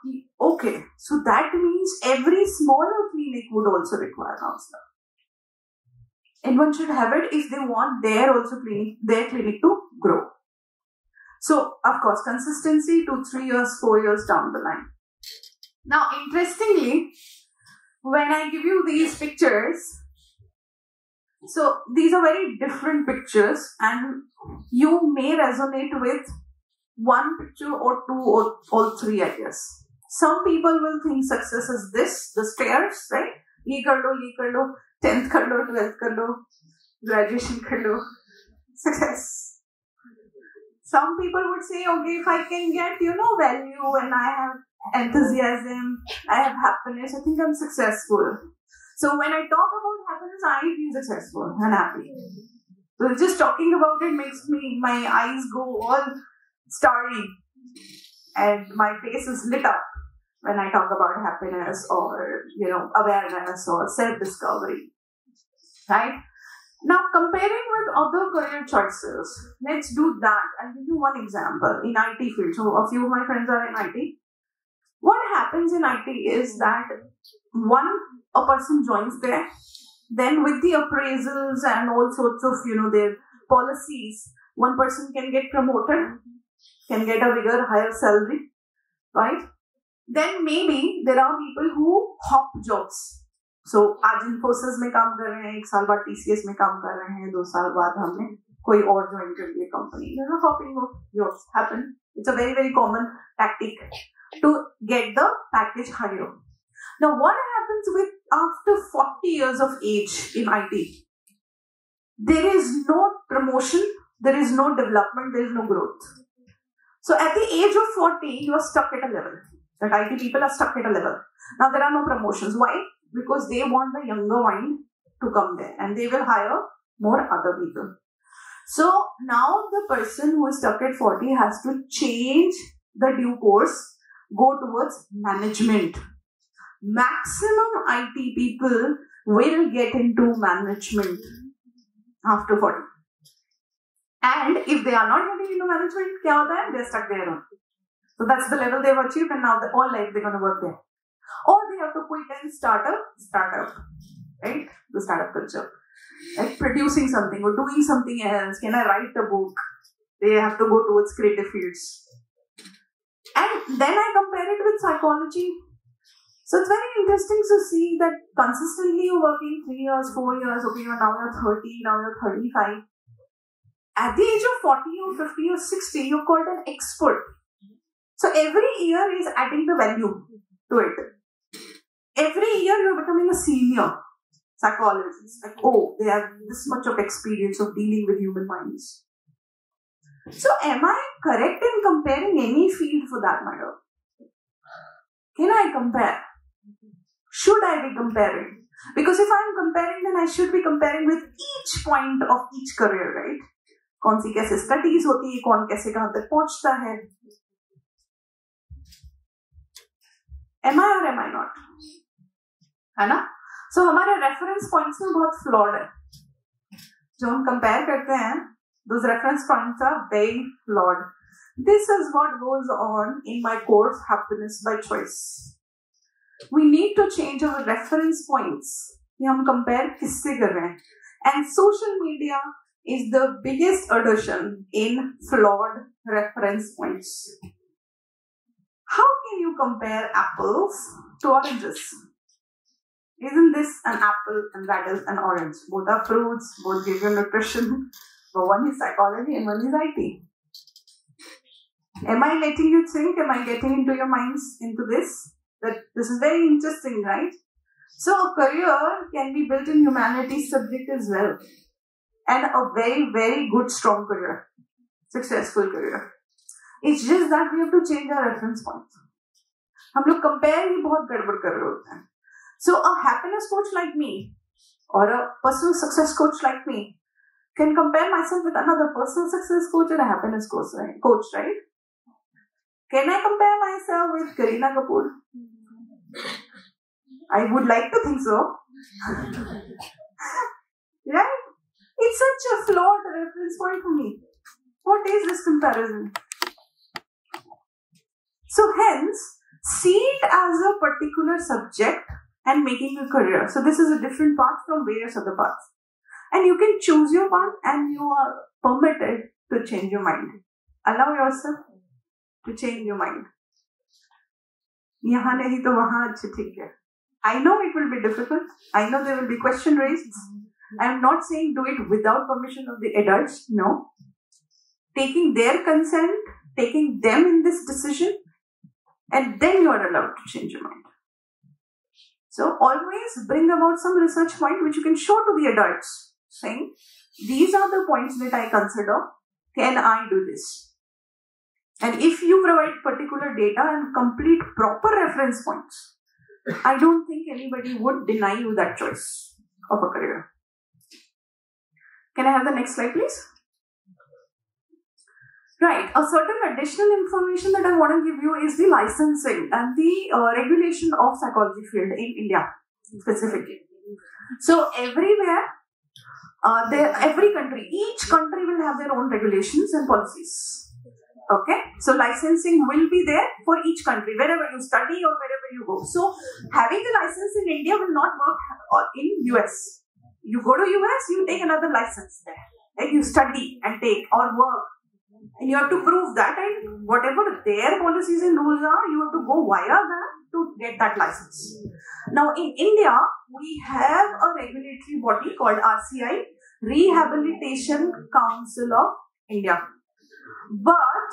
okay, so that means every smaller clinic would also require counselor. And one should have it if they want their clinic to grow. So, of course, consistency 2-3 years, 4 years down the line. Now, interestingly, when I give you these pictures, so these are very different pictures, and you may resonate with one picture or two or all three, I guess. Some people will think success is this, the stairs, right? Ye kar lo, 10th kar lo, 12th kar lo, graduation kar lo, success. Some people would say, okay, if I can get, value and I have enthusiasm, I have happiness, I think I'm successful. So when I talk about happiness, I feel successful and happy. So just talking about it makes my eyes go all starry and my face is lit up when I talk about happiness or, awareness or self-discovery. Right? Now, comparing with other career choices, let's do that. I'll give you one example in IT field. So, a few of my friends are in IT. What happens in IT is that a person joins there, then with the appraisals and all sorts of, their policies, one person can get promoted, can get a bigger, higher salary, right? Then maybe there are people who hop jobs. So, आज Infosys में काम कर रहे हैं, 1 साल बाद TCS में काम कर रहे हैं, 2 साल बाद हमने कोई और join कर लिया company. There's a hopping of jobs happen. It's a very, very common tactic to get the package higher. Now, what happens with after 40 years of age in IT? There is no promotion, there is no development, there is no growth. So, at the age of 40, you are stuck at a level. That IT people are stuck at a level. Now, there are no promotions. Why? Because they want the younger mind to come there and they will hire more other people. So now the person who is stuck at 40 has to change the due course, go towards management. Maximum IT people will get into management after 40. And if they are not getting into management, kya hota hai? They're stuck there only. So that's the level they've achieved and now all life they're going to work there. Or they have to quit and start a startup, right? The startup culture. Like producing something or doing something else. Can I write a book? They have to go towards creative fields. And then I compare it with psychology. So it's very interesting to see that consistently you're working 3 years, 4 years, okay, now you're 30, now you're 35. At the age of 40 or 50 or 60, you're called an expert. So every year is adding the value to it. Every year you're becoming a senior psychologist. Like, oh, they have this much of experience of dealing with human minds. So am I correct in comparing any field for that matter? Can I compare? Should I be comparing? Because if I'm comparing, then I should be comparing with each point of each career, right? कौन सी कैसे studies होती है, कौन कैसे कहां तक पहुंचता है. Am I or am I not? है ना? So हमारे रेफरेंस पॉइंट्स में बहुत फ्लॉड है. जो हम कंपेयर करते हैं, those reference points are very flawed. This is what goes on in my course, Happiness by Choice. We need to change our reference points. कि हम compare किससे कर रहे हैं. And social media is the biggest addition in flawed reference points. How can you compare apples to oranges? Isn't this an apple and that is an orange? Both are fruits, both give you nutrition, but one is psychology and one is IT. Am I letting you think? Am I getting into your minds into this? That this is very interesting, right? So a career can be built in humanities subject as well. And a very, very good, strong career. Successful career. It's just that we have to change our reference points. हम लोग compare ही बहुत गड़बड़ कर रहे होते हैं. So a happiness coach like me or a personal success coach like me can compare myself with another personal success coach or a happiness coach, right? Can I compare myself with Kareena Kapoor? I would like to think so. Right? It's such a flawed reference point for me. What is this comparison? So hence, see it as a particular subject and making a career. So this is a different path from various other paths. And you can choose your path and you are permitted to change your mind. Allow yourself to change your mind. यहाँ नहीं तो वहाँ अच्छे ठीक है. I know it will be difficult. I know there will be question raised. I am not saying do it without permission of the adults. No. Taking their consent, taking them in this decision, and then you are allowed to change your mind. So always bring about some research point which you can show to the adults, saying, these are the points that I consider. Can I do this? And if you provide particular data and complete proper reference points, I don't think anybody would deny you that choice of a career. Can I have the next slide, please? Right, a certain additional information that I want to give you is the licensing and the regulation of psychology field in India specifically. So everywhere, every country, each country will have their own regulations and policies. Okay, so licensing will be there for each country, wherever you study or wherever you go. So having the license in India will not work in US. You go to US, you take another license there. Right? You study and take or work. And you have to prove that, and whatever their policies and rules are, you have to go via that to get that license. Now, in India, we have a regulatory body called RCI, Rehabilitation Council of India. But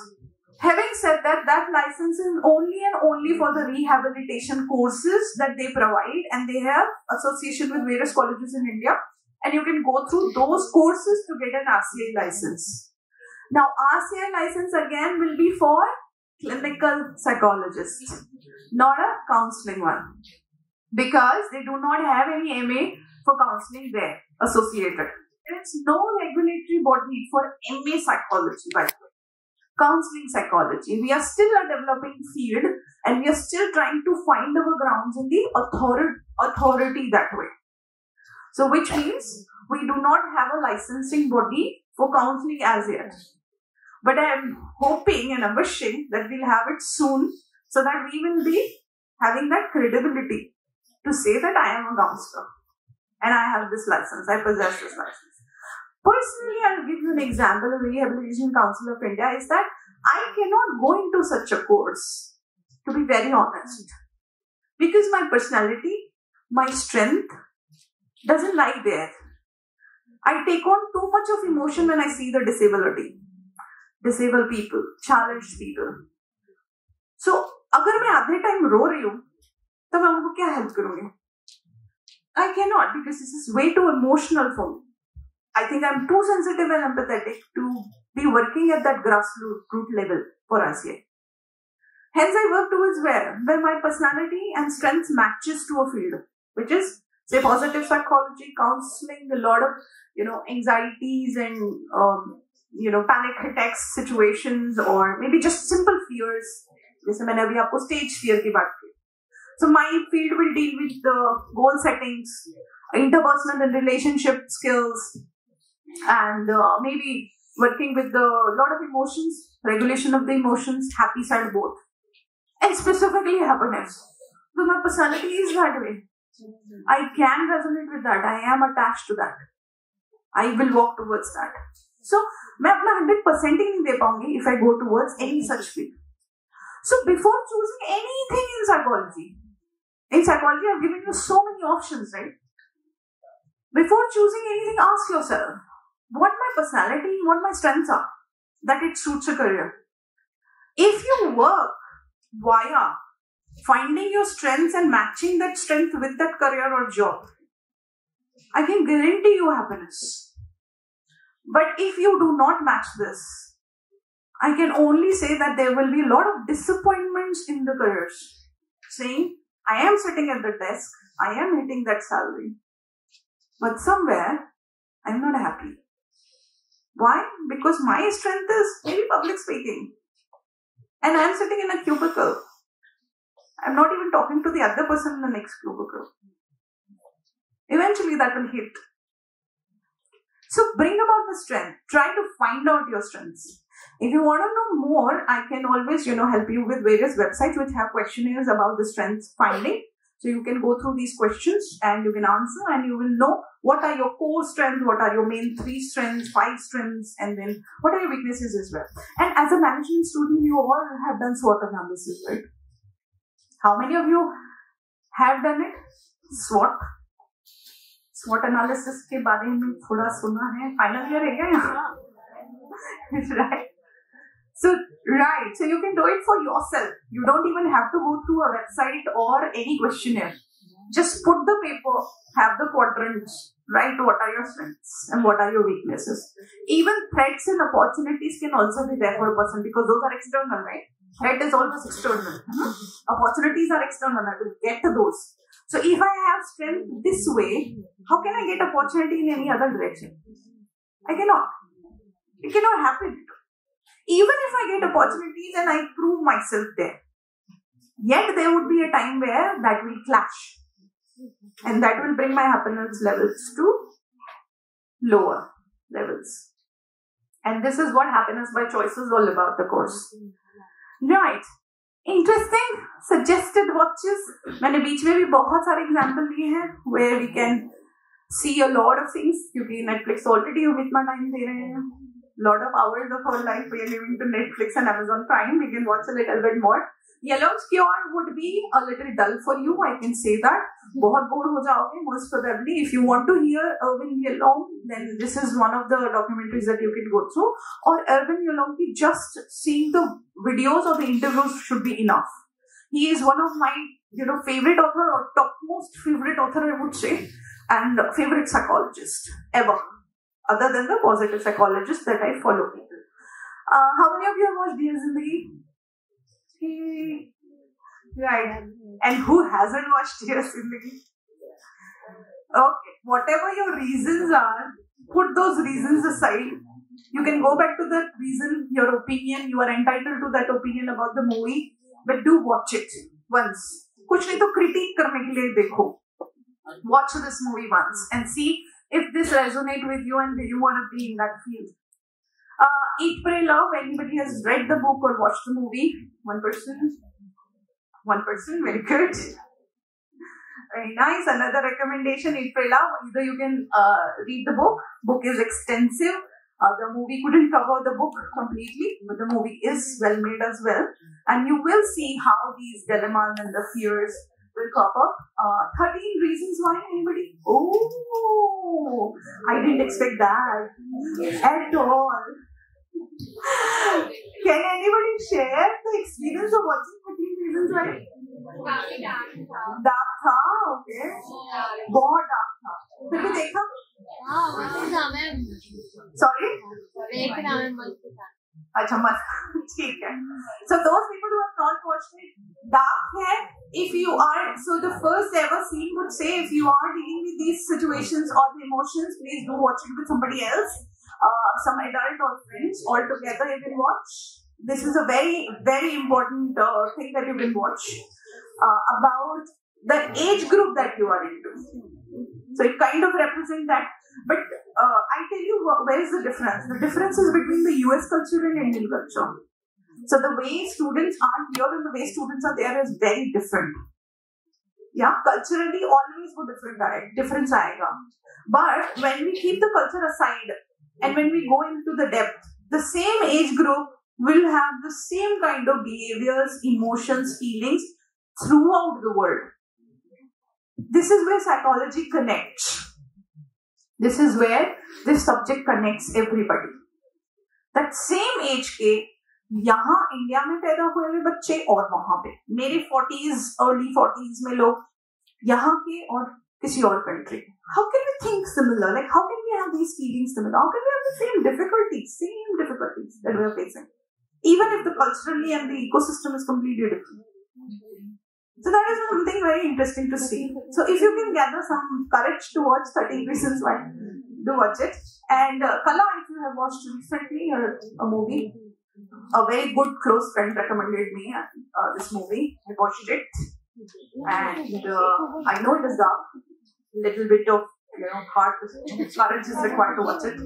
having said that, that license is only and only for the rehabilitation courses that they provide, and they have association with various colleges in India, and you can go through those courses to get an RCI license. Now, RCI license again will be for clinical psychologists, not a counseling one, because they do not have any MA for counseling there associated. There is no regulatory body for MA psychology, by the way. Counseling psychology. We are still a developing field, and we are still trying to find our grounds in the authority that way. So, which means we do not have a licensing body for counseling as yet. But I am hoping and wishing that we'll have it soon, so that we will be having that credibility to say that I am a counselor and I have this license, I possess this license. Personally, I'll give you an example of Rehabilitation Council of India is that I cannot go into such a course, to be very honest, because my personality, my strength doesn't lie there. I take on too much of emotion when I see the disability. Disabled people, challenged people. So, अगर मैं आधे time रो रही हूँ, तो मैं उनको क्या help करूँगी? I cannot, because this is way too emotional for me. I think I'm too sensitive and empathetic to be working at that grassroots level for RCI. Hence, I work towards where my personality and strengths matches to a field, which is say positive psychology, counseling, a lot of anxieties and panic attacks situations, or maybe just simple fears. जैसे मैंने अभी आपको stage fear की बात की. So my field will deal with the goal settings, interpersonal and relationship skills, and maybe working with a lot of emotions, regulation of the emotions, happy side both, and specifically happiness. So my personality is that way. I can resonate with that. I am attached to that. I will walk towards that. So मैं अपना 100% ही नहीं दे पाऊंगी if I go towards any such field. So before choosing anything in psychology I've given you so many options, right? Before choosing anything, ask yourself what my personality, what my strengths are, that it suits a career. If you work via finding your strengths and matching that strength with that career or job, I can guarantee you happiness. But if you do not match this, I can only say that there will be a lot of disappointments in the careers. Saying, I am sitting at the desk, I am hitting that salary, but somewhere I am not happy. Why? Because my strength is maybe public speaking, and I am sitting in a cubicle. I am not even talking to the other person in the next cubicle. Eventually that will hit. So bring about the strength. Try to find out your strengths. If you want to know more, I can always, help you with various websites which have questionnaires about the strengths finding. So you can go through these questions and you can answer, and you will know what are your core strengths, what are your main 3 strengths, 5 strengths, and then what are your weaknesses as well. And as a management student, you all have done SWOT analysis, right? How many of you have done it? SWOT analysis के बारे में थोड़ा सुना है. Final year है क्या यहाँ? Right. So you can do it for yourself. You don't even have to go through a website or any questionnaire. Just put the paper, have the quadrants, write what are your strengths and what are your weaknesses. Even threats and opportunities can also be there for a person because those are external, right? Threat is always external. Opportunities are external. I will get to those. So if I have strength this way, how can I get opportunity in any other direction? I cannot. It cannot happen. Even if I get opportunities and I prove myself there, yet there would be a time where that will clash. And that will bring my happiness levels to lower levels. And this is what happiness by choice is all about, the course. Right. Interesting suggested watches. मैंने बीच में भी बहुत सारे example दिए हैं where we can see a lot of things क्योंकि Netflix already हम इतना time दे रहे हैं. Lot of hours of our life we are giving to Netflix and Amazon Prime. We can watch a little bit more. Yellow's Cure would be a little dull for you, I can say that. बहुत bored हो जाओगे most probably. If you want to hear Irvin Yalom, then this is one of the documentaries that you can go through. Or Irvin Yalom, just seeing the videos or the interviews should be enough. He is one of my favorite author or topmost favorite author I would say, and favorite psychologist ever, other than the positive psychologist that I follow people. How many of you have watched Dear Zindagi? Right. And who hasn't watched Dear Zindagi? Okay. Whatever your reasons are, put those reasons aside. You can go back to that reason, your opinion. You are entitled to that opinion about the movie. But do watch it once. कुछ नहीं तो critique करने के लिए देखो. Watch this movie once and see if this resonates with you and do you want to be in that field. Eat, Pray, Love. Anybody has read the book or watched the movie? One person. Very good. Very nice. Another recommendation, Eat, Pray, Love. Either you can read the book. Book is extensive. The movie couldn't cover the book completely, but the movie is well made as well. And you will see how these dilemmas and the fears will crop up. 13 reasons why. Anybody? Oh, I didn't expect that at all. Can anybody share the experience of watching 13 reasons why? Dark था, okay. बहुत dark था. फिर भी देखा? Sorry? अच्छा मस्त, ठीक है. So those people who have not watched it, dark है. If you are, so the first ever scene would say, if you are dealing with these situations or the emotions, please do watch it with somebody else. Some adult or friends all together you can watch. This is a very, very important thing that you can watch about the age group that you are into. So it kind of represents that. But I tell you where is the difference. The difference is between the US culture and Indian culture. So the way students are here and the way students are there is very different. Yeah, culturally always go difference आएगा. But when we keep the culture aside and when we go into the depth, the same age group will have the same kind of behaviors, emotions, feelings throughout the world. This is where psychology connects. This is where this subject connects everybody. That same age के यहाँ India में पैदा हुए हुए बच्चे और वहां पे मेरे 40s, early 40s में लोग यहाँ के और किसी और country. How can we think similar? Like how can we have these feelings similar? How can we have the same difficulties that we are facing? Even if the culturally and the ecosystem is completely different. So that is something very interesting to see. So if you can gather some courage to watch 13 Reasons Why, do watch it. And Kala, if you have watched recently a movie, a very good close friend recommended me this movie. I watched it. And I know it is dark. Little bit of heart courage is required to watch it.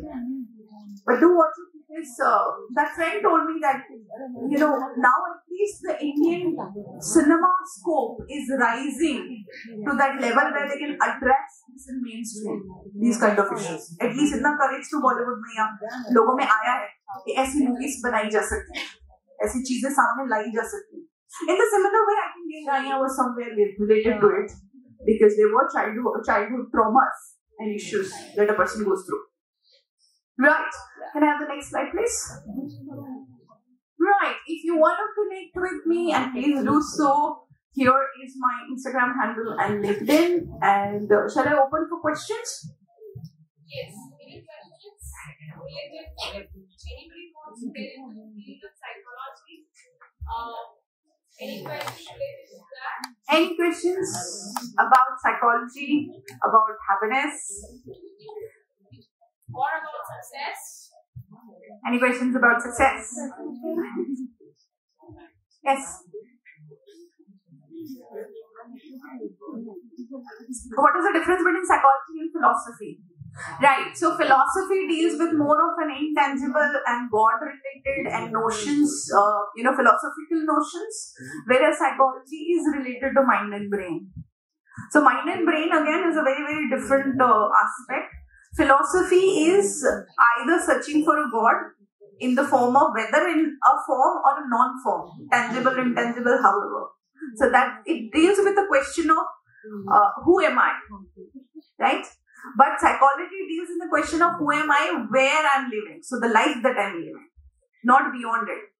But do watch it because that friend told me that now at least the Indian cinema scope is rising to that level where they can address this in mainstream, these kind of issues. At least इतना courage to Bollywood में या लोगों में आया है कि ऐसी movies बनाई जा सकती हैं, ऐसी चीजें सामने लाई जा सकती हैं. In the similar way, I think ये गानियाँ was somewhere related to it because they were childhood traumas and issues that a person goes through. Right. Can I have the next slide, please? Right. If you want to connect with me, and please do so, Here is my Instagram handle and LinkedIn. And shall I open for questions? Yes. Any questions related to anybody wants to get into the field of psychology? Any questions related to that? Any questions about psychology, about happiness? Or about success? Any questions about success? Yes. What is the difference between psychology and philosophy? Right. So philosophy deals with more of an intangible and God-related and notions, philosophical notions, whereas psychology is related to mind and brain. So mind and brain again is a very, very different aspect. Philosophy is either searching for a God in the form of whether in a form or a non-form, tangible, intangible, however. So that it deals with the question of who am I, right? But psychology deals in the question of who am I, where I'm living. So the life that I'm living, not beyond it.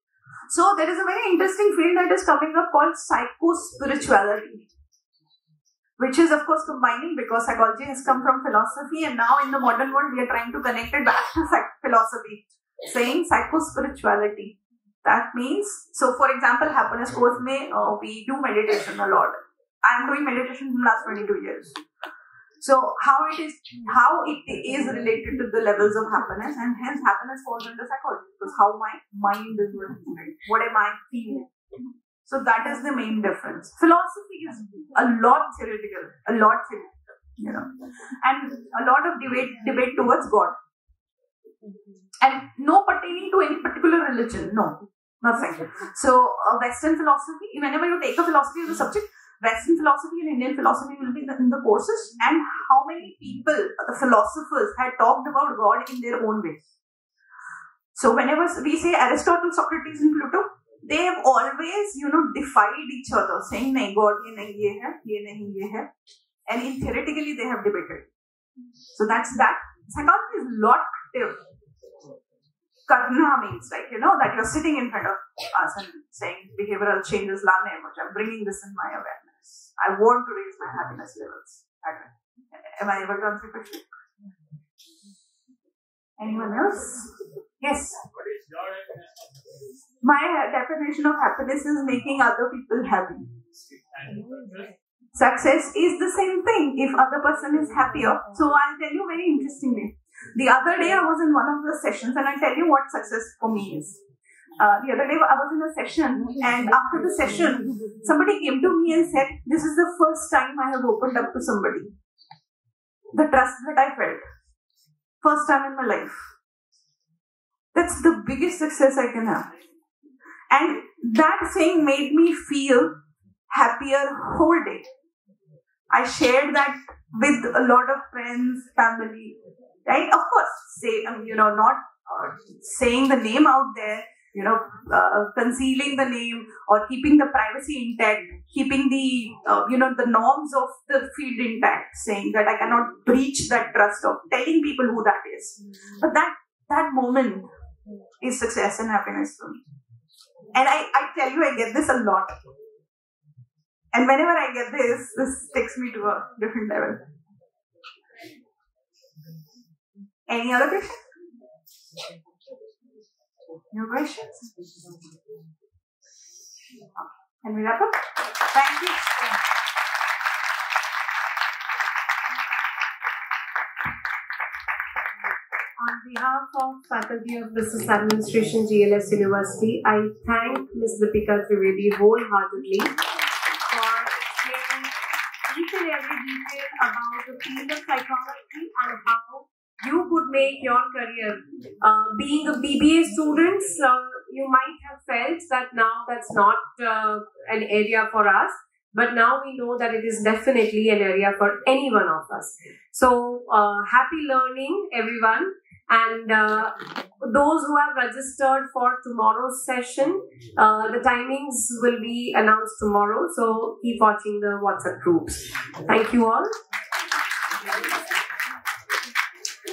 So there is a very interesting field that is coming up called psycho-spirituality, which is of course combining, because psychology has come from philosophy and now in the modern world we are trying to connect it back to philosophy, saying psycho-spirituality. That means, so for example, happiness course we do meditation a lot. I am doing meditation in the last 22 years. So how it is related to the levels of happiness, and hence happiness falls under psychology, because how my mind is working, right? What am I feeling? So that is the main difference. Philosophy is a lot theoretical, and a lot of debate towards God. And no pertaining to any particular religion, no, nothing. So Western philosophy, whenever you take a philosophy as a subject, Western philosophy and Indian philosophy will be in the courses, and how many people, the philosophers, had talked about God in their own way. So whenever we say Aristotle, Socrates and Plato, they have always, defied each other, saying, nahi, God, ye nahi, ye hai, ye nahi, ye hai. And theoretically, they have debated. So that's that. Psychology is a lot active. Karna means that you're sitting in front of us and saying behavioral changes, I'm bringing this in my awareness. I want to raise my happiness levels. Am I able to answer your question? Anyone else? Yes. What is your definition? My definition of happiness is making other people happy. Success is the same thing if other person is happier. So I'll tell you very interestingly. The other day I was in one of the sessions, and I'll tell you what success for me is. The other day I was in a session, and after the session, somebody came to me and said, this is the first time I have opened up to somebody. The trust that I felt. First time in my life. That's the biggest success I can have. And that thing made me feel happier whole day. I shared that with a lot of friends, family, right? Of course, not saying the name out there, concealing the name or keeping the privacy intact, keeping the, the norms of the field intact, saying that I cannot breach that trust of telling people who that is. But that moment is success and happiness for me. And I tell you, I get this a lot. And whenever I get this takes me to a different level. Any other questions? No questions? Can we wrap up? Thank you. On behalf of Faculty of Business Administration, GLS University, I thank Ms. Deepika Trivedi wholeheartedly for explaining each and every detail about the field of psychology and how you could make your career. Being a BBA student, you might have felt that now that's not an area for us, but now we know that it is definitely an area for any one of us. So happy learning, everyone. And those who have registered for tomorrow's session, the timings will be announced tomorrow. So keep watching the WhatsApp groups. Thank you all.